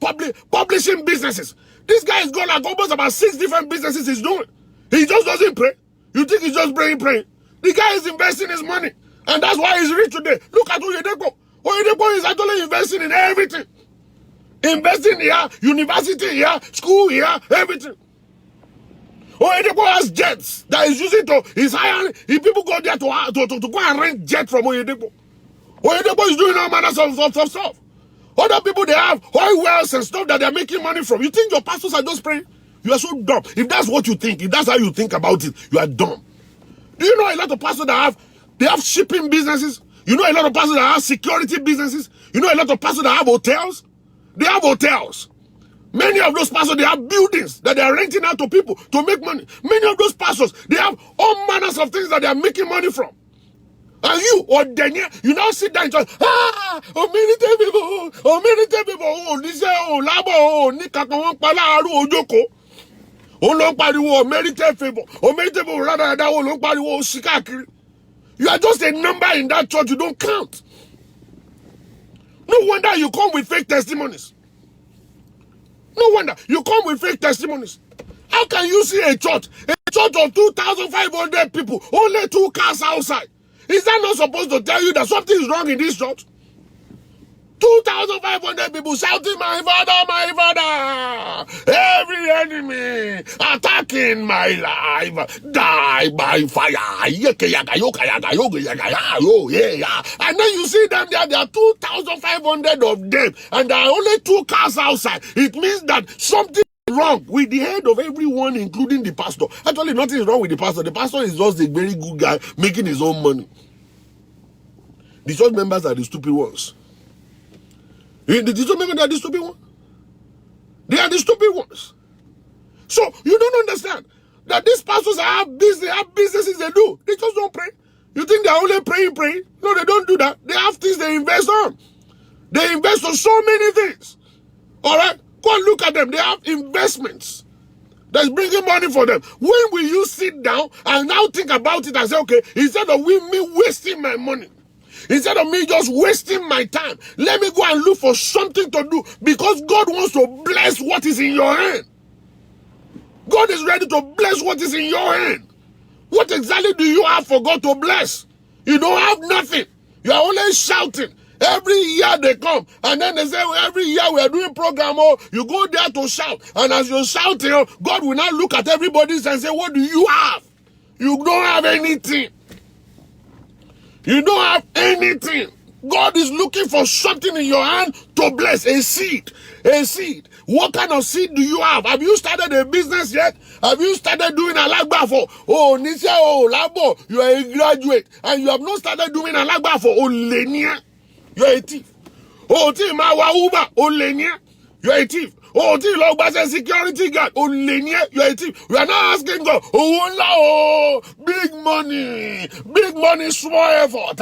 Speaker 2: publishing businesses. This guy has got like almost about 6 different businesses he's doing. He just doesn't pray. You think he's just praying? The guy is investing his money. And that's why he's rich today. Look at Oyedepo. Oyedepo is actually investing in everything. Investing here, university here, school here, everything. Oyedepo has jets that he's using to, he's hiring, people go there to go and rent jet from Oyedepo. Oyedepo is doing all manners of stuff. Other people, they have oil wells and stuff that they're making money from. You think your pastors are just praying? You are so dumb. If that's what you think, if that's how you think about it, you are dumb. Do you know a lot of pastors that have shipping businesses? You know a lot of pastors that have security businesses? You know a lot of pastors that have hotels? They have hotels. Many of those pastors, they have buildings that they are renting out to people to make money. Many of those pastors, they have all manners of things that they are making money from. And you, or Daniel, you now sit down and just, many people, this, Labo, Nikakawan Palaru, Ojoko. Long pariwo, merited favor, merited favor, rather than long pariwo, Shikakiri. You are just a number in that church, you don't count. No wonder you come with fake testimonies. No wonder you come with fake testimonies. How can you see a church of 2,500 people, only 2 cars outside? Is that not supposed to tell you that something is wrong in this church? 2,500 people shouting, my father, every enemy attacking my life, die by fire. And then you see them there are 2,500 of them, and there are only 2 cars outside. It means that something is wrong with the head of everyone, including the pastor. Actually, nothing is wrong with the pastor. The pastor is just a very good guy making his own money. The church members are the stupid ones. Did you remember that the stupid ones? They are the stupid ones. So you don't understand that these pastors have businesses they do. They just don't pray. You think they're only praying? No, they don't do that. They have things they invest on. They invest on so many things. All right? Go and look at them. They have investments that's bringing money for them. When will you sit down and now think about it and say, okay, instead of me wasting my money, instead of me just wasting my time, let me go and look for something to do, because God wants to bless what is in your hand. God is ready to bless what is in your hand. What exactly do you have for God to bless? You don't have nothing. You are only shouting. Every year they come, and then they say, well, every year we are doing program, you go there to shout. And as you're shouting, God will now look at everybody and say, what do you have? You don't have anything. You don't have anything. God is looking for something in your hand to bless. A seed. A seed. What kind of seed do you have? Have you started a business yet? Have you started doing alagba for? Nisha, Labo, you are a graduate. And you have not started doing alagba for Olenia. You are a thief. Tima Wauba, Olenia. You are a thief. Oh, security guard. Oh, you're a thief. We are not asking God. Oh, big money, small effort.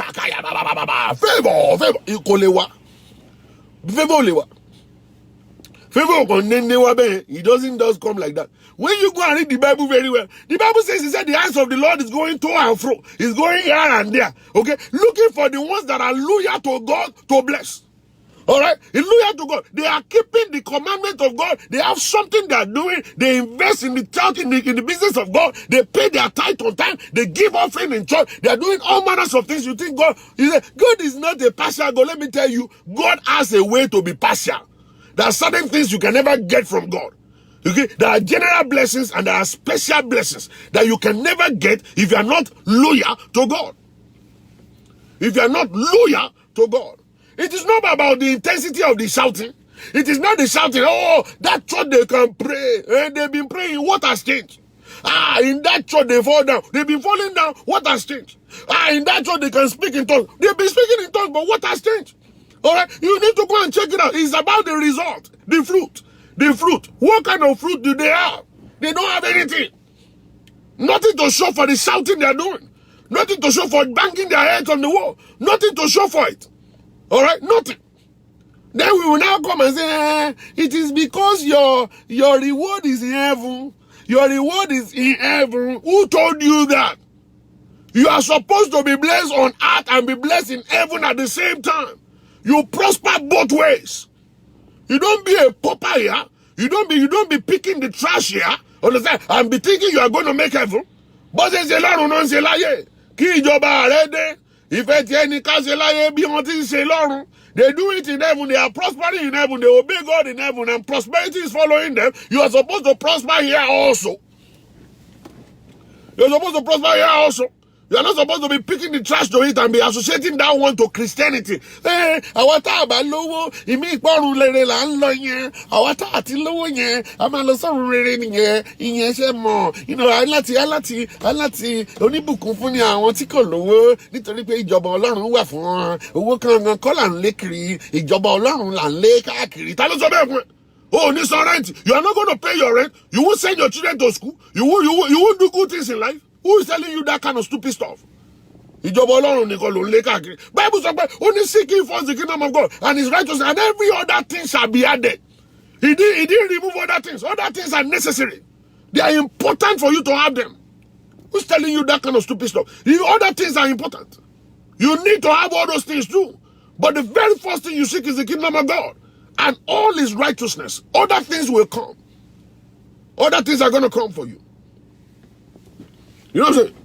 Speaker 2: Favor. Favor. It doesn't just come like that. When you go and read the Bible very well, the Bible says, the hands of the Lord is going to and fro. It's going here and there. Okay? Looking for the ones that are loyal to God to bless. Alright? Loyal to God. They are keeping the commandment of God. They have something they are doing. They invest in the church, in the business of God. They pay their tithe on time. They give offering in church. They are doing all manners of things. You think God is not a partial God. Let me tell you, God has a way to be partial. There are certain things you can never get from God. Okay? There are general blessings and there are special blessings that you can never get if you are not loyal to God. If you are not loyal to God. It is not about the intensity of the shouting. It is not the shouting. Oh, that church they can pray. And they've been praying. What has changed? In that church they fall down. They've been falling down. What has changed? In that church they can speak in tongues. They've been speaking in tongues, but what has changed? Alright, you need to go and check it out. It's about the result, the fruit. The fruit. What kind of fruit do they have? They don't have anything. Nothing to show for the shouting they are doing. Nothing to show for banging their heads on the wall. Nothing to show for it. Alright, nothing. Then we will now come and say, it is because your reward is in heaven. Your reward is in heaven. Who told you that? You are supposed to be blessed on earth and be blessed in heaven at the same time. You prosper both ways. You don't be a pauper here. You don't be picking the trash here. Understand? And be thinking you are going to make heaven. But they say, Lord, no say láyé. Kí ìjọba rẹ̀ dé. Ìfẹ́ tí ẹni ká ṣe láyé bí wọ́n ti ń ṣe lọ́run. They do it in heaven. They are prospering in heaven. They obey God in heaven. And prosperity is following them. You are supposed to prosper here also. You are supposed to prosper here also. You are not supposed to be picking the trash to it and be associating that one to Christianity. Àwa tá bá lówó, ìmí ìpọ́run rere là ń lọ yẹn. Àwa tá àti lówó yẹn, a máa lọ sọ́run rere nìyẹn. Ìyẹn ṣe mọ̀. Aláti oníbùkún fún ni àwọn tí kò lówó. Nítorí pé ìjọba Ọlọ́run wà fún wọn. Owó kankan kọ́ là ń lé kiri. Ìjọba Ọlọ́run là ń lé káàkiri. Ta ló sọ bẹ́ẹ̀ fún ẹ? Oh, need some rent. You are not going to pay your rent. You won't send your children to school. You won't do good things in life. Who is telling you that kind of stupid stuff? Ìjọba Ọlọ́run nìkan ló ń lé káàkiri. Bible sọ pé only seeking first the kingdom of God and his righteousness and every other thing shall be added. He didn't remove other things. Other things are necessary. They are important for you to have them. Who's telling you that kind of stupid stuff? The other things are important. You need to have all those things too. But the very first thing you seek is the kingdom of God and all his righteousness. Other things will come. Other things are going to come for you. You know what I'm saying?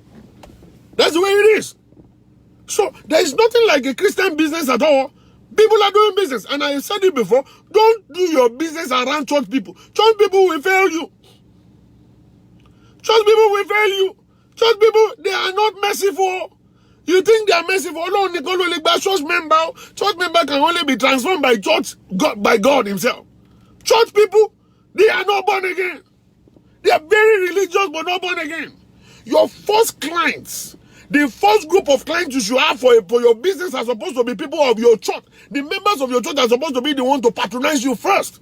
Speaker 2: That's the way it is. So there is nothing like a Christian business at all. People are doing business. And I said it before, don't do your business around church people. Church people will fail you. Church people will fail you. Church people, they are not merciful. You think they are merciful? No, church member can only be transformed by by God himself. Church people, they are not born again. They are very religious but not born again. Your first clients, the first group of clients you should have for your business are supposed to be people of your church. The members of your church are supposed to be the one to patronize you first.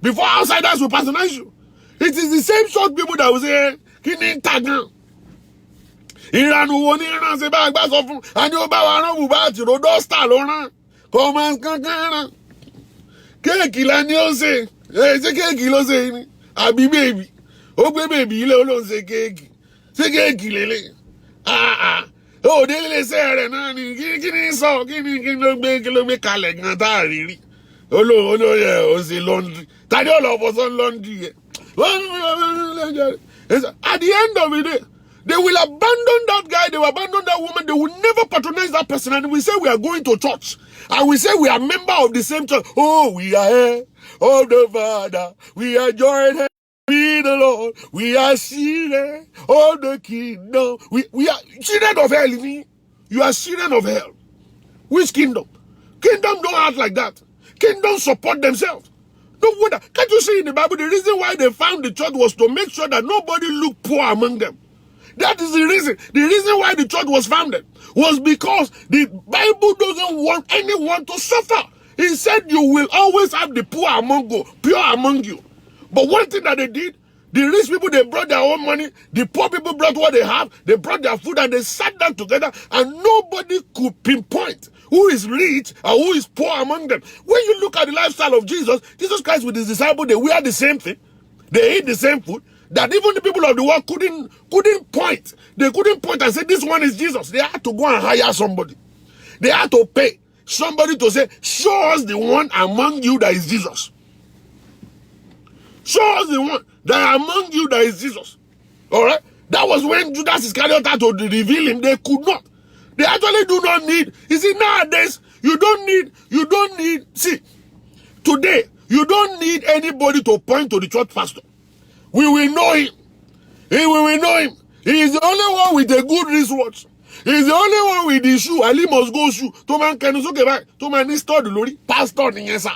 Speaker 2: Before outsiders will patronize you. It is the same church people that will say, Kini Tagan. Ìrànù wo ni ìran ṣe bá gbà sọ fún àní ó bá wa rán bùbá àti ròdó star ló rán kọ́mọ kankan rán kéèkì la ni ó ṣe ṣé kéèkì ló ṣe ni àbí bèbí ó gbé bèbí ilé ó ló ń ṣe kéèkì ṣé kéèkì lélẹ̀ òde ilé iṣẹ́ rẹ̀ náà ni kí ni sọ kí ló gbé kalẹ̀ gan tá a rí rí olóyè ó ṣe lọ́ndrì tàbí ọlọ́fọ̀sọ́ lọ́ndrì yẹ. At the end of the day, they will abandon that guy, they will abandon that woman, they will never patronize that person. And we say we are going to church. And we say we are member of the same church. Oh, we are here of the Father. We are joined here with the Lord. We are children of the kingdom. We are children of hell. You are children of hell. Which kingdom? Kingdom don't act like that. Kingdom support themselves. No wonder. Can't you see in the Bible, the reason why they found the church was to make sure that nobody looked poor among them. That is the reason. The reason why the church was founded was because the Bible doesn't want anyone to suffer. He said you will always have the poor among you. But one thing that they did, the rich people, they brought their own money. The poor people brought what they have. They brought their food and they sat down together and nobody could pinpoint who is rich or who is poor among them. When you look at the lifestyle of Jesus Christ with his disciples, they wear the same thing. They eat the same food. That even the people of the world couldn't point. They couldn't point and say, this one is Jesus. They had to go and hire somebody. They had to pay somebody to say, show us the one among you that is Jesus. Show us the one that among you that is Jesus. All right? That was when Judas Iscariot had to reveal him. They could not. They actually do not need. You see, nowadays, you don't need, see, today, you don't need anybody to point to the church pastor. We will know him. We will know him. He is the only one with a good wristwatch. He is the only one with the shoe. Ali must go shoe. To man can okay back. To man is the lori. Pastor yes,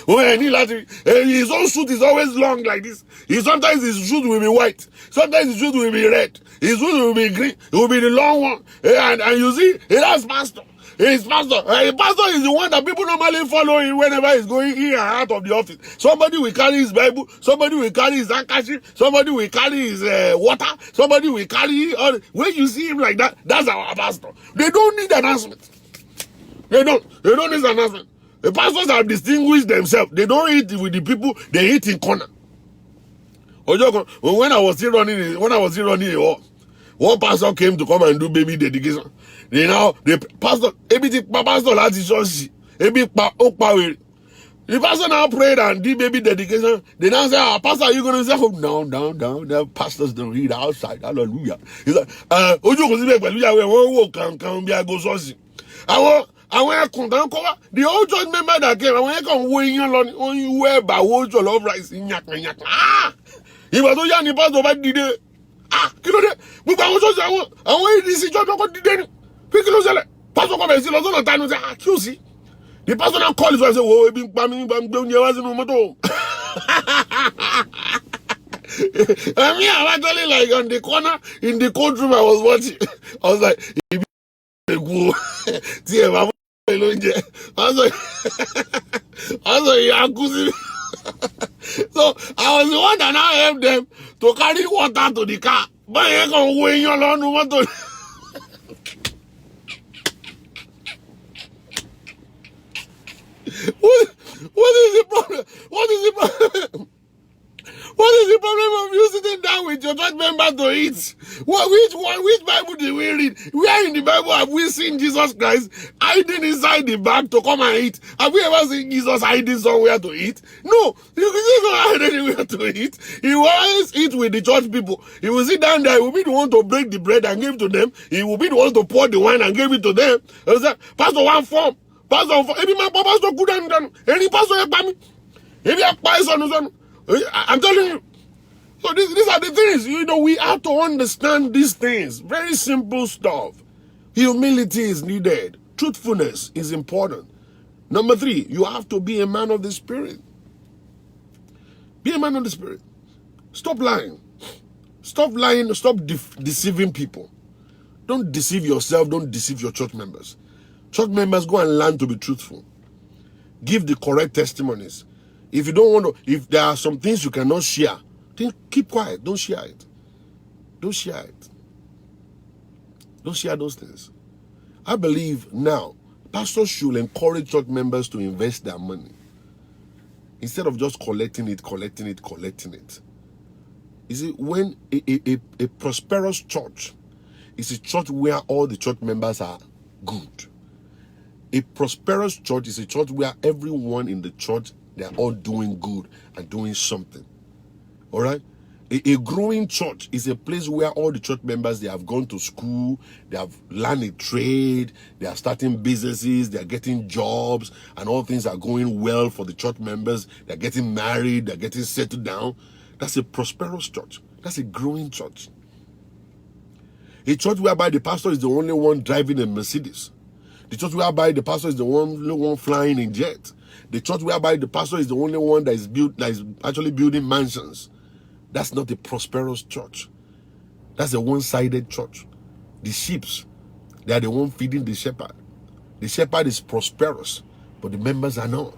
Speaker 2: his own suit is always long like this. Sometimes his shoes will be white. Sometimes his shoes will be red. His shoes will be green. It will be the long one. And you see, that's pastor. He's pastor. Pastor is the one that people normally follow him whenever he's going in and out of the office. Somebody will carry his Bible. Somebody will carry his handkerchief. Somebody will carry his water. Somebody will carry all. When you see him like that, that's our pastor. They don't need announcement. They don't need announcement. The pastors have distinguished themselves. They don't eat with the people. They eat in corner. When I was still running a war, one pastor came to come and do baby dedication. The pastor lati church. The pastor now prayed and did baby dedication. They now say, pastor, are you going to say, oh, no, pastors don't read outside. Hallelujah. He's like, the old church member that came, I want to weigh on you wear by old love rice in yak. He was so young, the pastor back did it. Kí ló dé? Gbogbo àwọn church àwọn ADC church ọkọ̀ dìde ni. Kí ló ṣẹlẹ̀? Pastor come and see lọ́sọ̀nà on time. Say, kí o sí? The pastor now call his wife and say, wo ebi ń pa mí bá ń gbé oúnjẹ wá sínú mọ́tò. I mean, I'm actually like on the corner in the cold room I was watching. I was like, ibi go. Tí ẹ bá fún mi lóúnjẹ. I was like, ìyá kú sí mi. So I was the one that now helped them to carry water to the car. But you can weigh your lawn water. What is the problem? What is the problem? What is the problem of you sitting down with your church member to eat? Which Bible did we read? Where in the Bible have we seen Jesus Christ hiding inside the bag to come and eat? Have we ever seen Jesus hiding somewhere to eat? No, he don't hide anywhere to eat. He will always eat with the church people. He will sit down there. He will be the one to break the bread and give to them. He will be the one to pour the wine and give it to them. Pastor one form. Pastor one form. Every man, pastor good and done. Any pastor, every pastor, I'm telling you. So these are the things, we have to understand these things. Very simple stuff. Humility is needed. Truthfulness is important. Number 3, you have to be a man of the Spirit. Be a man of the Spirit. Stop lying. Stop lying. Stop deceiving people. Don't deceive yourself. Don't deceive your church members. Church members, go and learn to be truthful. Give the correct testimonies. If you don't want to, if there are some things you cannot share, then keep quiet. Don't share it. Don't share it. Don't share those things. I believe now, pastors should encourage church members to invest their money. Instead of just collecting it. You see, when a prosperous church is a church where all the church members are good. A prosperous church is a church where everyone in the church, they are all doing good and doing something. All right? A growing church is a place where all the church members, they have gone to school, they have learned a trade, they are starting businesses, they are getting jobs, and all things are going well for the church members. They're getting married, they're getting settled down. That's a prosperous church. That's a growing church. A church whereby the pastor is the only one driving a Mercedes. The church whereby the pastor is the only one flying in jet. The church whereby the pastor is the only one that is actually building mansions. That's not a prosperous church. That's a one-sided church. The sheep, they are the one feeding the shepherd. The shepherd is prosperous, but the members are not.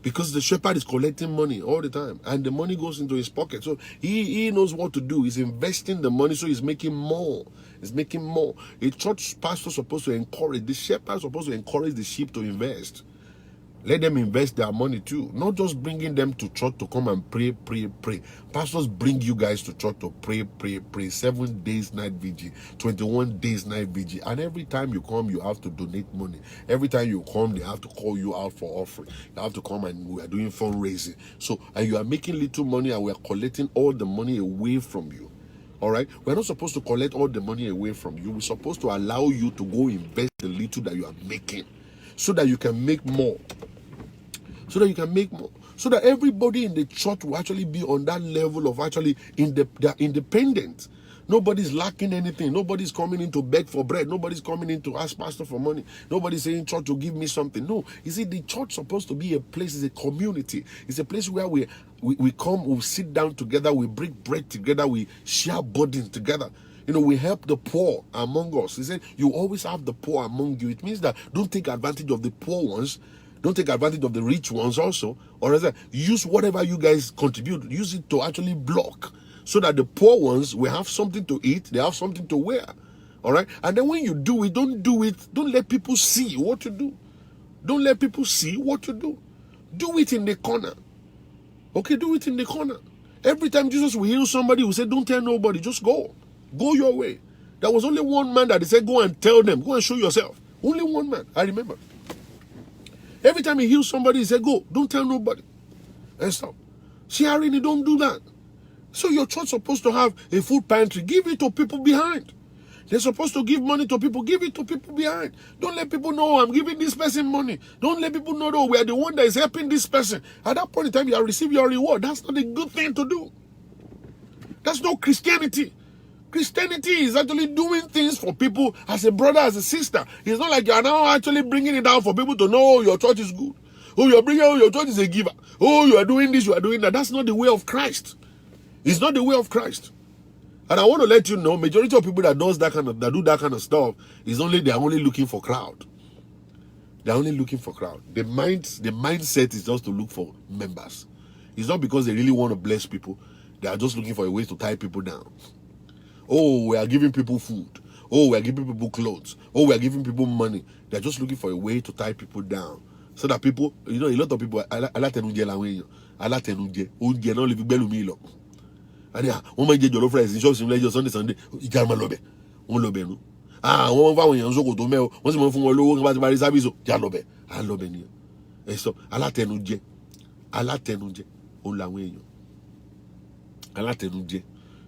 Speaker 2: Because the shepherd is collecting money all the time, and the money goes into his pocket. So he knows what to do. He's investing the money, so he's making more. He's making more. A church pastor is supposed to encourage, the shepherd is supposed to encourage the sheep to invest. Let them invest their money too. Not just bringing them to church to come and pray. Pastors bring you guys to church to pray. 7 days night vigil, 21 days night vigil. And every time you come, you have to donate money. Every time you come, they have to call you out for offering. You have to come and we are doing fundraising. So, and you are making little money and we are collecting all the money away from you. All right? We're not supposed to collect all the money away from you. We're supposed to allow you to go invest the little that you are making so that you can make more. So that everybody in the church will actually be on that level of actually they're independent. Nobody's lacking anything. Nobody's coming in to beg for bread. Nobody's coming in to ask pastor for money. Nobody's saying, church, to give me something. No, you see, the church is supposed to be a place, it's a community. It's a place where we come, we sit down together, we break bread together, we share burdens together. You know, we help the poor among us. He said, you always have the poor among you. It means that don't take advantage of the poor ones. Don't take advantage of the rich ones also. Or rather, use whatever you guys contribute. Use it to actually block. So that the poor ones will have something to eat. They have something to wear. All right? And then when you do it, don't let people see what you do. Don't let people see what you do. Do it in the corner. Okay, do it in the corner. Every time Jesus will heal somebody, he will say, don't tell nobody. Just go. Go your way. There was only one man that he said, go and tell them. Go and show yourself. Only one man. I remember. Every time he heals somebody, he said, go, don't tell nobody. And stop. See, Irene, don't do that. So your church is supposed to have a food pantry. Give it to people behind. They're supposed to give money to people. Give it to people behind. Don't let people know I'm giving this person money. Don't let people know that we are the one that is helping this person. At that point in time, you have received your reward. That's not a good thing to do. That's not Christianity. Christianity is actually doing things for people as a brother, as a sister. It's not like you are now actually bringing it down for people to know your church is good. Oh, your church is a giver. Oh, you are doing this, you are doing that. That's not the way of Christ. It's not the way of Christ. And I want to let you know, majority of people that do that kind of stuff they're only looking for crowd. They're only looking for crowd. The mindset is just to look for members. It's not because they really want to bless people. They are just looking for a way to tie people down. Oh, we are giving people food. Oh, we are giving people clothes. Oh, we are giving people money. They're just looking for a way to tie people down. So that people, a lot of people, alatenuje làwọn èèyàn, alatenuje, oúnjẹ náà lè fi gbẹ́lú mi lọ. And wọ́n máa ń jẹ jollof rice ní ṣọ́ọ̀ṣì lẹ́jọ́ Sunday, ìjà máa lọ bẹ̀, wọ́n lọ bẹ̀ nu. Wọ́n fáwọn èèyàn sókò tó mẹ́ o, wọ́n sì máa ń fún wọn lówó kí wọ́n bá ti parí sábìsì o, ìjà lọ bẹ̀, à ń lọ bẹ̀ nìyẹn. Ẹ sọ, alatenuje, òun làwọn èèyàn. Alatenuje.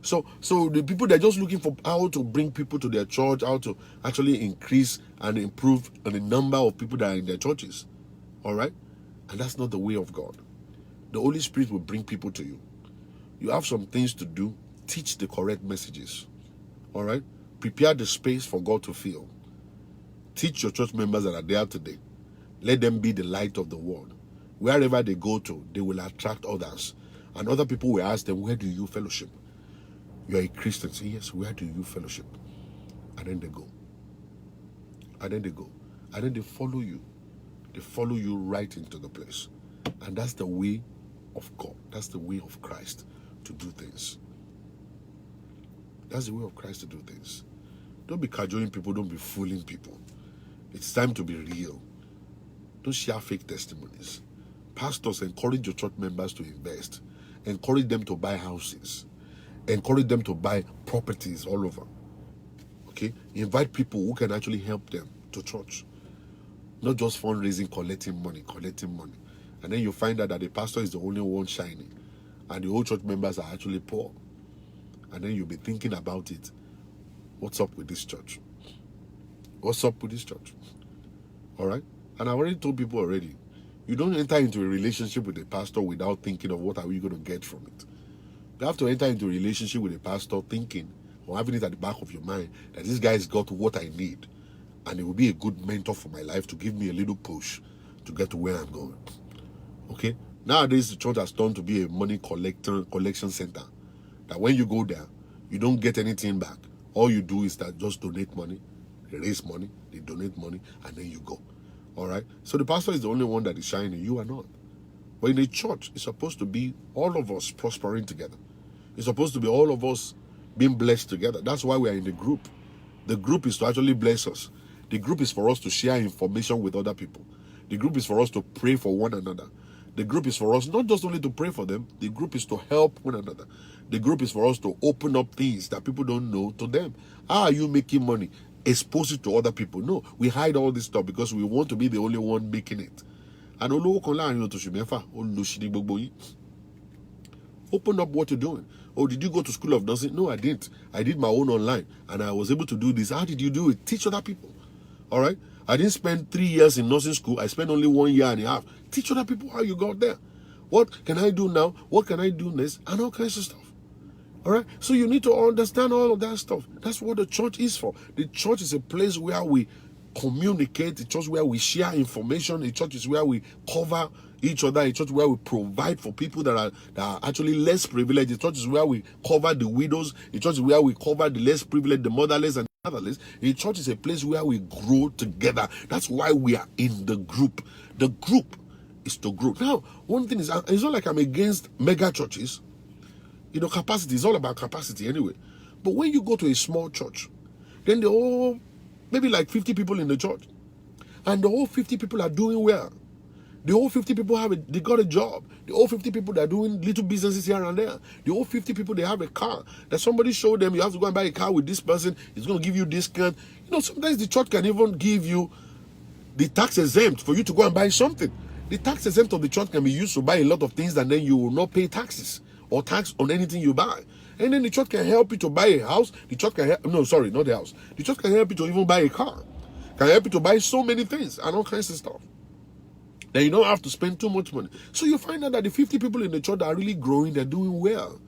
Speaker 2: So the people, they're just looking for how to bring people to their church, how to actually increase and improve on the number of people that are in their churches. All right? And that's not the way of God. The Holy Spirit will bring people to you. You have some things to do. Teach the correct messages. All right? Prepare the space for God to fill. Teach your church members that are there today. Let them be the light of the world. Wherever they go to, they will attract others. And other people will ask them, where do you fellowship? You are a Christian. Say, yes, where do you fellowship? And then they go. And then they go. And then they follow you. They follow you right into the place. And that's the way of God. That's the way of Christ to do things. That's the way of Christ to do things. Don't be cajoling people. Don't be fooling people. It's time to be real. Don't share fake testimonies. Pastors, encourage your church members to invest. Encourage them to buy houses. Encourage them to buy properties all over. Okay? Invite people who can actually help them to church. Not just fundraising, collecting money. And then you find out that the pastor is the only one shining. And the whole church members are actually poor. And then you'll be thinking about it. What's up with this church? What's up with this church? All right? And I've already told people already. You don't enter into a relationship with a pastor without thinking of what are we going to get from it. You have to enter into a relationship with a pastor thinking or having it at the back of your mind that this guy's got what I need. And it will be a good mentor for my life to give me a little push to get to where I'm going. Okay? Nowadays, the church has turned to be a money collection center. That when you go there, you don't get anything back. All you do is that just donate money. They raise money, they donate money, and then you go. All right? So the pastor is the only one that is shining. You are not. But in a church, it's supposed to be all of us prospering together. It's supposed to be all of us being blessed together. That's why we are in the group. The group is to actually bless us. The group is for us to share information with other people. The group is for us to pray for one another. The group is for us not just only to pray for them, the group is to help one another. The group is for us to open up things that people don't know to them. How are you making money? Expose it to other people. No, we hide all this stuff because we want to be the only one making it. And open up what you're doing. Oh, did you go to school of nursing? No, I didn't. I did my own online and I was able to do this. How did you do it? Teach other people. All right? I didn't spend 3 years in nursing school. I spent only 1 year and a half. Teach other people how you got there. What can I do now? What can I do next? And all kinds of stuff. All right? So you need to understand all of that stuff. That's what the church is for. The church is a place where we communicate. The church where we share information. The church is where we cover each other. A church where we provide for people that are actually less privileged. The church is where we cover the widows. The church is where we cover the less privileged, the motherless, and otherless. The church is a place where we grow together. That's why we are in the group. The group is to grow. Now, one thing is, it's not like I'm against mega churches. You know, capacity is all about capacity anyway. But when you go to a small church, then the whole, maybe like 50 people in the church, and the whole 50 people are doing well. The whole 50 people they got a job. The whole 50 people that are doing little businesses here and there. The whole 50 people, they have a car. That somebody showed them, you have to go and buy a car with this person. It's going to give you discount. You know, sometimes the church can even give you the tax exempt for you to go and buy something. The tax exempt of the church can be used to buy a lot of things and then you will not pay taxes or tax on anything you buy. And then the church can help you to buy a house. The church can help, no, sorry, not the house. The church can help you to even buy a car. Can help you to buy so many things and all kinds of stuff. Then you don't have to spend too much money. So you find out that the 50 people in the church are really growing, they're doing well.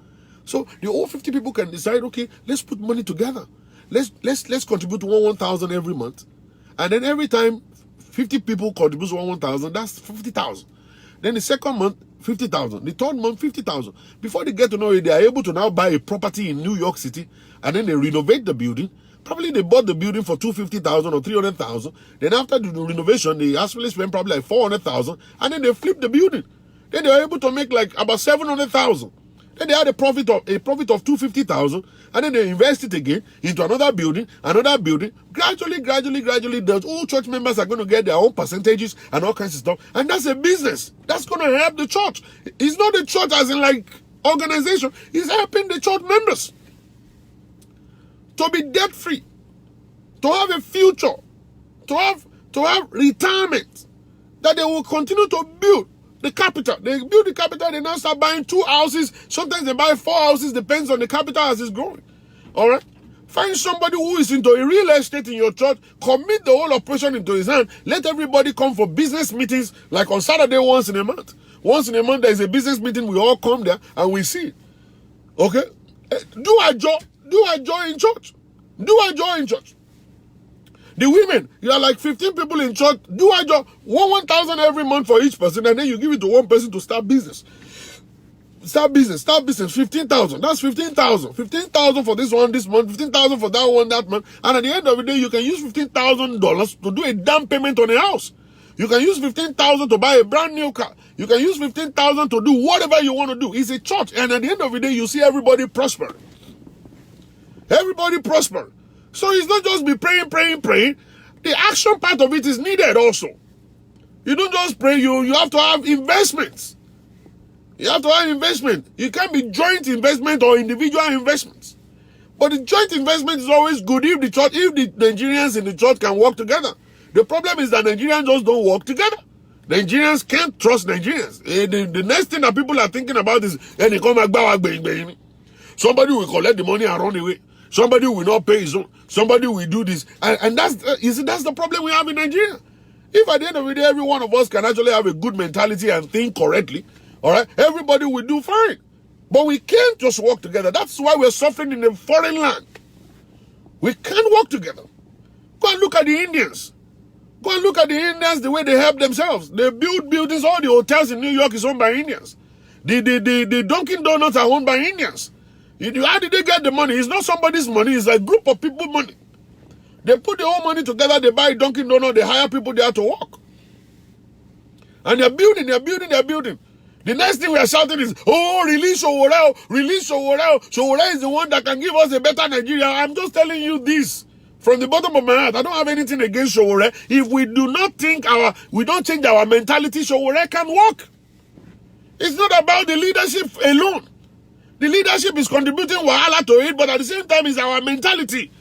Speaker 2: So the whole 50 people can decide, okay, let's put money together. Let's contribute 1,000 every month. And then every time 50 people contribute 1,000, that's 50,000. Then the second month, 50,000. The third month, 50,000. Before they get to know it, they are able to now buy a property in New York City, and then they renovate the building. Probably they bought the building for 250,000 or 300,000. Then after the renovation, they actually spent probably like 400,000, and then they flip the building. Then they were able to make like about 700,000. Then they had a profit of 250,000, and then they invest it again into another building. Gradually, the all church members are going to get their own percentages and all kinds of stuff. And that's a business. That's going to help the church. It's not the church as in like organization. It's helping the church members to be debt free, to have a future, to have retirement, that they will continue to build the capital. They build the capital, they now start buying 2 houses. Sometimes they buy 4 houses, depends on the capital as it's growing. All right? Find somebody who is into a real estate in your church, commit the whole operation into his hand. Let everybody come for business meetings, like on Saturday once in a month. Once in a month, there is a business meeting. We all come there and we see it. Okay? Do a joy in church. Do a joy in church. The women, you are like 15 people in church. Do a job 1,000 every month for each person, and then you give it to one person to start business. Start business. 15,000. That's 15,000. 15,000 for this one this month. 15,000 for that one that month. And at the end of the day, you can use $15,000 to do a down payment on a house. You can use 15,000 to buy a brand new car. You can use 15,000 to do whatever you want to do. It's a church, and at the end of the day, you see everybody prosper. Everybody prosper. So it's not just be praying. The action part of it is needed also. You don't just pray, you have to have investments. You have to have investment. You can't be joint investment or individual investments. But the joint investment is always good if the Nigerians in the church can work together. The problem is that Nigerians just don't work together. Nigerians can't trust Nigerians. The next thing that people are thinking about is, somebody will collect the money and run away. Somebody will not pay his own. Somebody will do this. And that's the problem we have in Nigeria. If at the end of the day, every one of us can actually have a good mentality and think correctly, all right, everybody will do fine. But we can't just work together. That's why we're suffering in a foreign land. We can't work together. Go and look at the Indians. Go and look at the Indians, the way they help themselves. They build buildings. All the hotels in New York is owned by Indians. The Dunkin' Donuts are owned by Indians. How did they get the money? It's not somebody's money. It's a group of people money. They put their own money together. They buy Dunkin' Donuts. They hire people there to work. And they're building. The next thing we are shouting is, oh, release Sowore, release Sowore. Sowore is the one that can give us a better Nigeria. I'm just telling you this from the bottom of my heart. I don't have anything against Sowore. If we do not think we don't change our mentality, Sowore can work. It's not about the leadership alone. The leadership is contributing wahala to it, but at the same time, it's our mentality.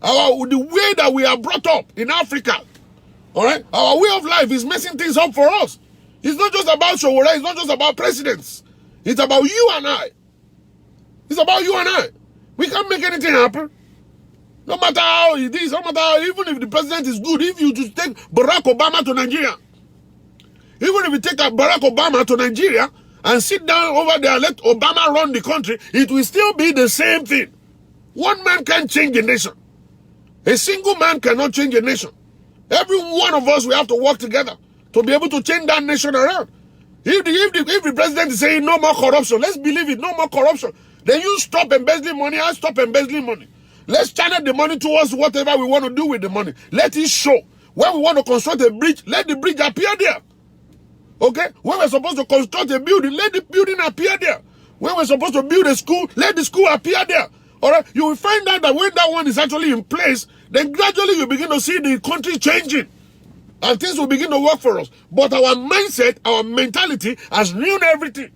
Speaker 2: The way that we are brought up in Africa. All right? Our way of life is messing things up for us. It's not just about Sowore. It's not just about presidents. It's about you and I. It's about you and I. We can't make anything happen. No matter how it is, no matter how, even if the president is good, if you just take Barack Obama to Nigeria, even if you take Barack Obama to Nigeria and sit down over there and let Obama run the country, it will still be the same thing. One man can't change a nation. A single man cannot change a nation. Every one of us, we have to work together to be able to change that nation around. If the president is saying no more corruption, let's believe it, no more corruption. Then you stop embezzling money, I stop embezzling money. Let's channel the money towards whatever we want to do with the money. Let it show. When we want to construct a bridge, let the bridge appear there. Okay? When we're supposed to construct a building, let the building appear there. When we're supposed to build a school, let the school appear there. All right? You will find out that when that one is actually in place, then gradually you begin to see the country changing. And things will begin to work for us. But our mindset, our mentality has ruined everything.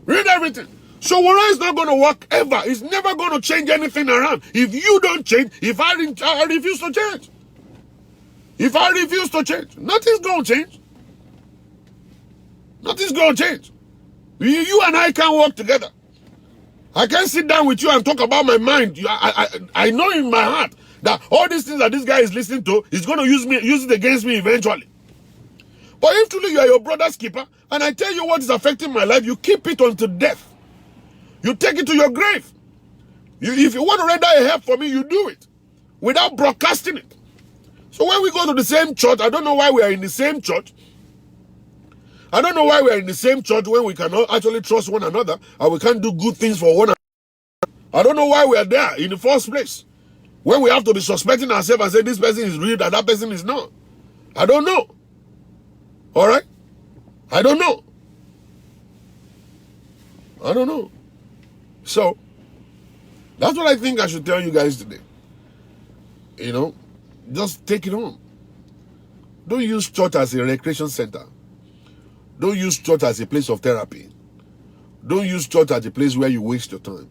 Speaker 2: Ruined everything. Sowore is not going to work ever. It's never going to change anything around. If you don't change, if I refuse to change. If I refuse to change, nothing's going to change. Nothing's going to change. You and I can't work together. I can't sit down with you and talk about my mind. I know in my heart that all these things that this guy is listening to is going to use it against me eventually. But if truly you are your brother's keeper, and I tell you what is affecting my life, you keep it until death. You take it to your grave. If you want to render a help for me, you do it without broadcasting it. So when we go to the same church, I don't know why we are in the same church. I don't know why we are in the same church when we cannot actually trust one another and we can't do good things for one another. I don't know why we are there in the first place. When we have to be suspecting ourselves and say this person is real and that person is not. I don't know. All right? I don't know. I don't know. So, that's what I think I should tell you guys today. You know, just take it on. Don't use church as a recreation center. Don't use church as a place of therapy. Don't use church as a place where you waste your time.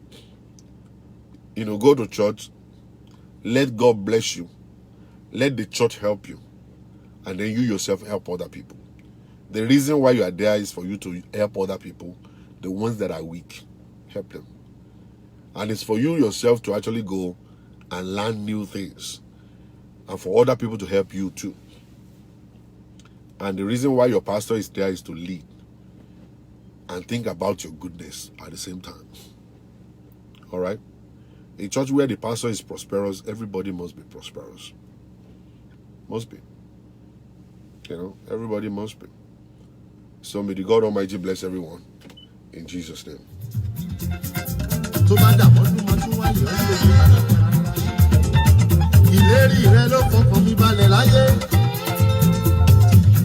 Speaker 2: You know, go to church. Let God bless you. Let the church help you. And then you yourself help other people. The reason why you are there is for you to help other people. The ones that are weak. Help them. And it's for you yourself to actually go and learn new things. And for other people to help you too. And the reason why your pastor is there is to lead. And think about your goodness at the same time. Alright? A church where the pastor is prosperous, everybody must be prosperous. Must be. You know, everybody must be. So may the God Almighty bless everyone. In Jesus' name.
Speaker 1: Ìlérí rẹ ló fọkàn mi balẹ̀ láyé.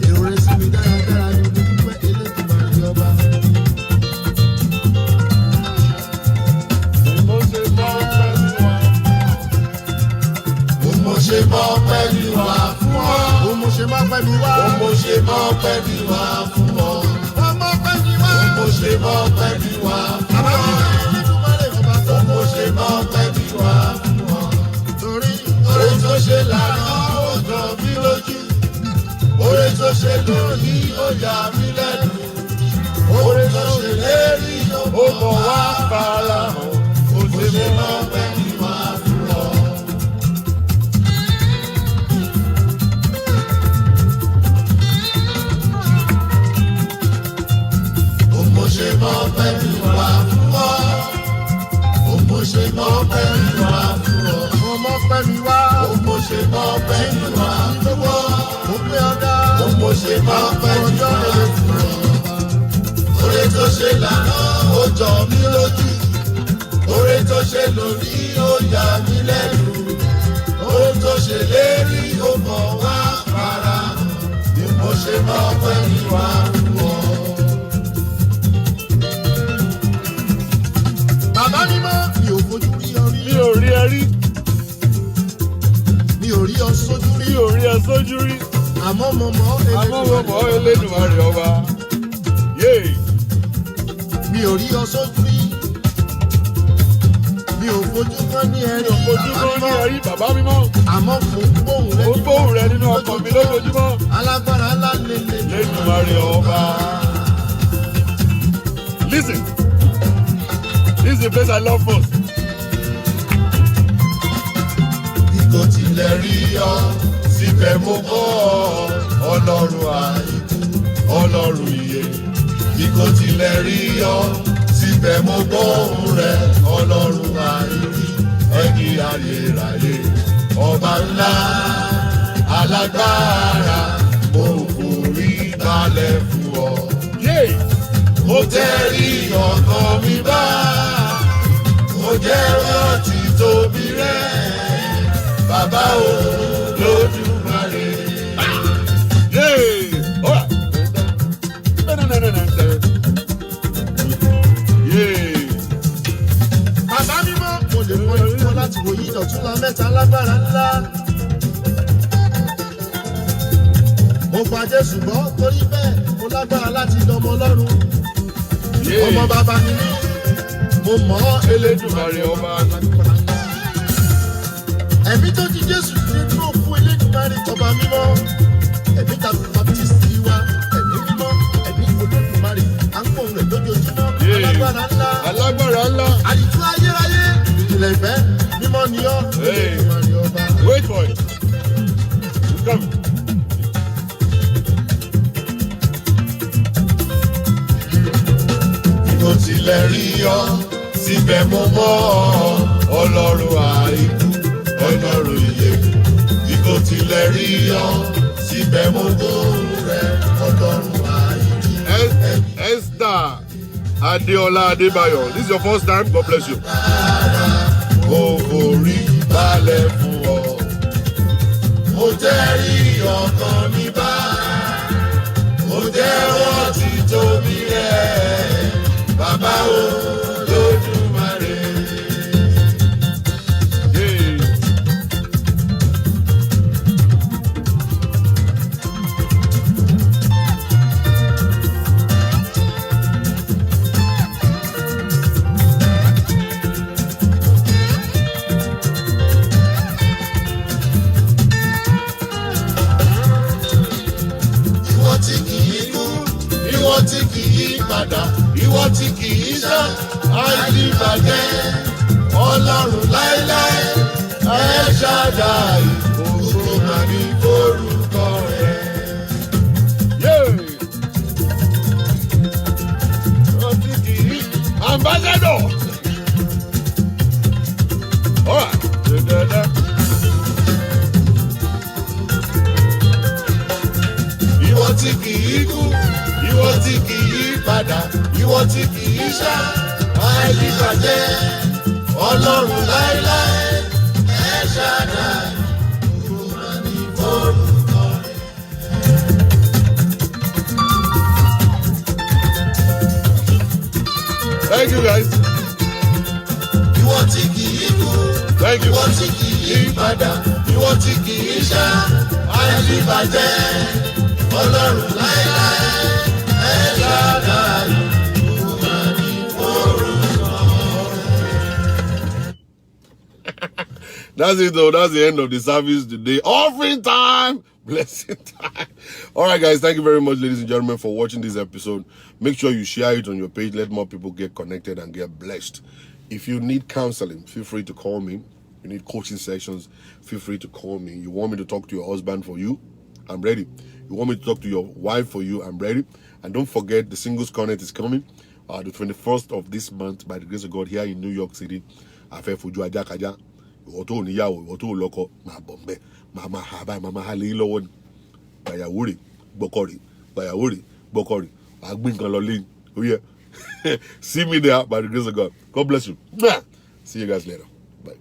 Speaker 1: Èrò rẹ sí mi dáradára ní dúpẹ́ Elédùmarè ọba. Mo ṣe mọ́ pẹ́lú wa fún ọ. Mo ṣe mọ́ pẹ́lú wa. Mo ṣe mọ́ pẹ́lú wa fún ọ. Mo ṣe mọ́ pẹ́lú wa fún ọ. Mo ṣe mọ́ pẹ́lú wa fún ọ. Oore tó ṣe lánàá ó jọ mí lójú. Oore tó ṣe lónìí ó yà mí lẹ́nu. Oore tó ṣe lérí ó bọ̀ wá bàrà hàn. Mo ṣe mọ́ pẹ́lú wa fún ọ. Mo ṣe mọ́ pẹ́lú wa fún ọ. Mo ṣe mọ́ pẹ́lú wa fún ọ. Mo pẹ́lú wa. Mo ṣe mọ́ pẹ́lú wa fún ọ. Mo pé ọ̀dà. Mo ṣe mọ́ pẹ́lú wa fún ọ. Oore tó ṣe lánàá ó jọ mí lójú. Oore tó ṣe lónìí ó yà mí lẹ́nu. Oore tó ṣe lérí ó bọ̀ wá fara hàn. Mo ṣe ṣe mọ́ pẹ̀lú wa fún ọ. Bàbá mímọ́ mi ò fojú rí ọ rí.
Speaker 2: Mi ò rí ẹ rí.
Speaker 1: Mi ò rí ọ sójú rí.
Speaker 2: Mi ò rí ẹ sójú rí.
Speaker 1: Àmọ́ mo mọ̀
Speaker 2: Elédùmarè ọba. Yéè.
Speaker 1: Mi ò rí ọ sójú rí. Mi ò fojú kán ní ẹrí.
Speaker 2: Ojú kan ní ẹrí bàbá mímọ́.
Speaker 1: Àmọ́ mo ń gbóhùn rẹ.
Speaker 2: Ó gbóhùn rẹ nínú ọkàn mi lójoojúmọ́.
Speaker 1: Alágbára ńlá lele.
Speaker 2: Elédùmarè ọba. Listen. This is the place I love most.
Speaker 1: Bí kò tilẹ̀ rí ọ, síbẹ̀ mo mọ̀ ọ́, Ọlọ́run àìkú, Ọlọ́run ìyè. Bí kò tilẹ̀ rí ọ, síbẹ̀ mo gbóhùn rẹ, Ọlọ́run àìrí, ẹni ayérayé. Ọba ńlá, alágbára, mo forí balẹ̀ fún ọ.
Speaker 2: Yéè.
Speaker 1: Mo tẹ́rí ọkàn mi bá, mo jẹ́ rántí tóbi rẹ̀, bàbá Olódùmarè.
Speaker 2: Yéè. Ọ̀rà. Yéè.
Speaker 1: Bàbá mímọ́, mo lè mọ ìfúnná láti wòye ìdọ̀túnla mẹ́ta lágbára ńlá. Mo gba Jésù gbọ́ torí bẹ́ẹ̀ mo lágbára láti dọmọ Ọlọ́run.
Speaker 2: Yéè.
Speaker 1: Ọmọ bàbá mi ní, mo mọ̀ ọ́
Speaker 2: Elédùmarè ọba.
Speaker 1: Ẹ̀mí tó ti Jésù ti dúró fún Elédùmarè ọba mímọ́. Ẹ̀mí tàbí baptiste wa, ẹ̀mí mímọ́, ẹ̀mí Olódùmarè, à ń pòun rẹ̀ lójoojúmọ́.
Speaker 2: Yéè.
Speaker 1: Alágbára ńlá.
Speaker 2: Alágbára ńlá.
Speaker 1: Àdìtú ayérayé, ìjìnlẹ̀ ìfẹ́, mímọ́ ni ọ́,
Speaker 2: Hey.
Speaker 1: Elédùmarè ọba.
Speaker 2: Wait for it. It's coming.
Speaker 1: Kò tilẹ̀ rí ọ, síbẹ̀ mo mọ̀ ọ́, Ọlọ́run àìkú, Ọlọ́run ìyè. Bí kò tilẹ̀ rí ọ, síbẹ̀ mo gbóhùn rẹ, Ọlọ́run àìrí.
Speaker 2: Esther Adeola Adebayo. This is your first time. God bless you.
Speaker 1: Mo forí balẹ̀ fún ọ. Mo tẹ́rí ọkàn mi bá, mo jẹ́wọ́ títóbi rẹ̀, bàbá Olódùmarè.
Speaker 2: Yay.
Speaker 1: Ìwọ tí kì í kú, ìwọ tí kì í padà, ìwọ tí kì í ṣá, àìdíbàjẹ́, Ọlọ́run láéláé, ẹ Ṣádáì, ògo mà ní forúkọ rẹ̀.
Speaker 2: Yay. Ambassador. All right.
Speaker 1: Ìwọ tí kì í kú, ìwọ tí kì í padà, ìwọ tí kì í ṣá, àìdíbàjẹ́, Ọlọ́run láéláé, ẹ Ṣádáì, ògo mà ní forúkọ rẹ̀.
Speaker 2: Thank you, guys.
Speaker 1: Ìwọ tí kì í kú,
Speaker 2: Thank you.
Speaker 1: ìwọ tí kì í padà, ìwọ tí kì í ṣá, àìdíbàjẹ́, Ọlọ́run láéláé, ẹ Ṣádáì, ògo mà ní forúkọ rẹ̀.
Speaker 2: That's it, though. That's the end of the service today. Offering time, blessing time. All right, guys. Thank you very much, ladies and gentlemen, for watching this episode. Make sure you share it on your page. Let more people get connected and get blessed. If you need counseling, feel free to call me. You need coaching sessions, feel free to call me. You want me to talk to your husband for you? I'm ready. You want me to talk to your wife for you? I'm ready. And don't forget, the Singles Connect is coming the 21st of this month by the grace of God here in New York City. Afẹ́ fojú ajá kájá. Ìwọ tó níyàwó, ìwọ tó lọ́kọ, máa bọ̀ ńbẹ̀. Màmá ha báyìí, màmá ha lé lọ́wọ́ ni. Gbàyàwó rẹ̀, gbọ́kọ rẹ̀, gbàyàwó rẹ̀, gbọ́kọ rẹ̀. Wàá gbé nǹkan lọ lẹ́yìn. Oh yeah. See me there by the grace of God. God bless you. See you guys later. Bye.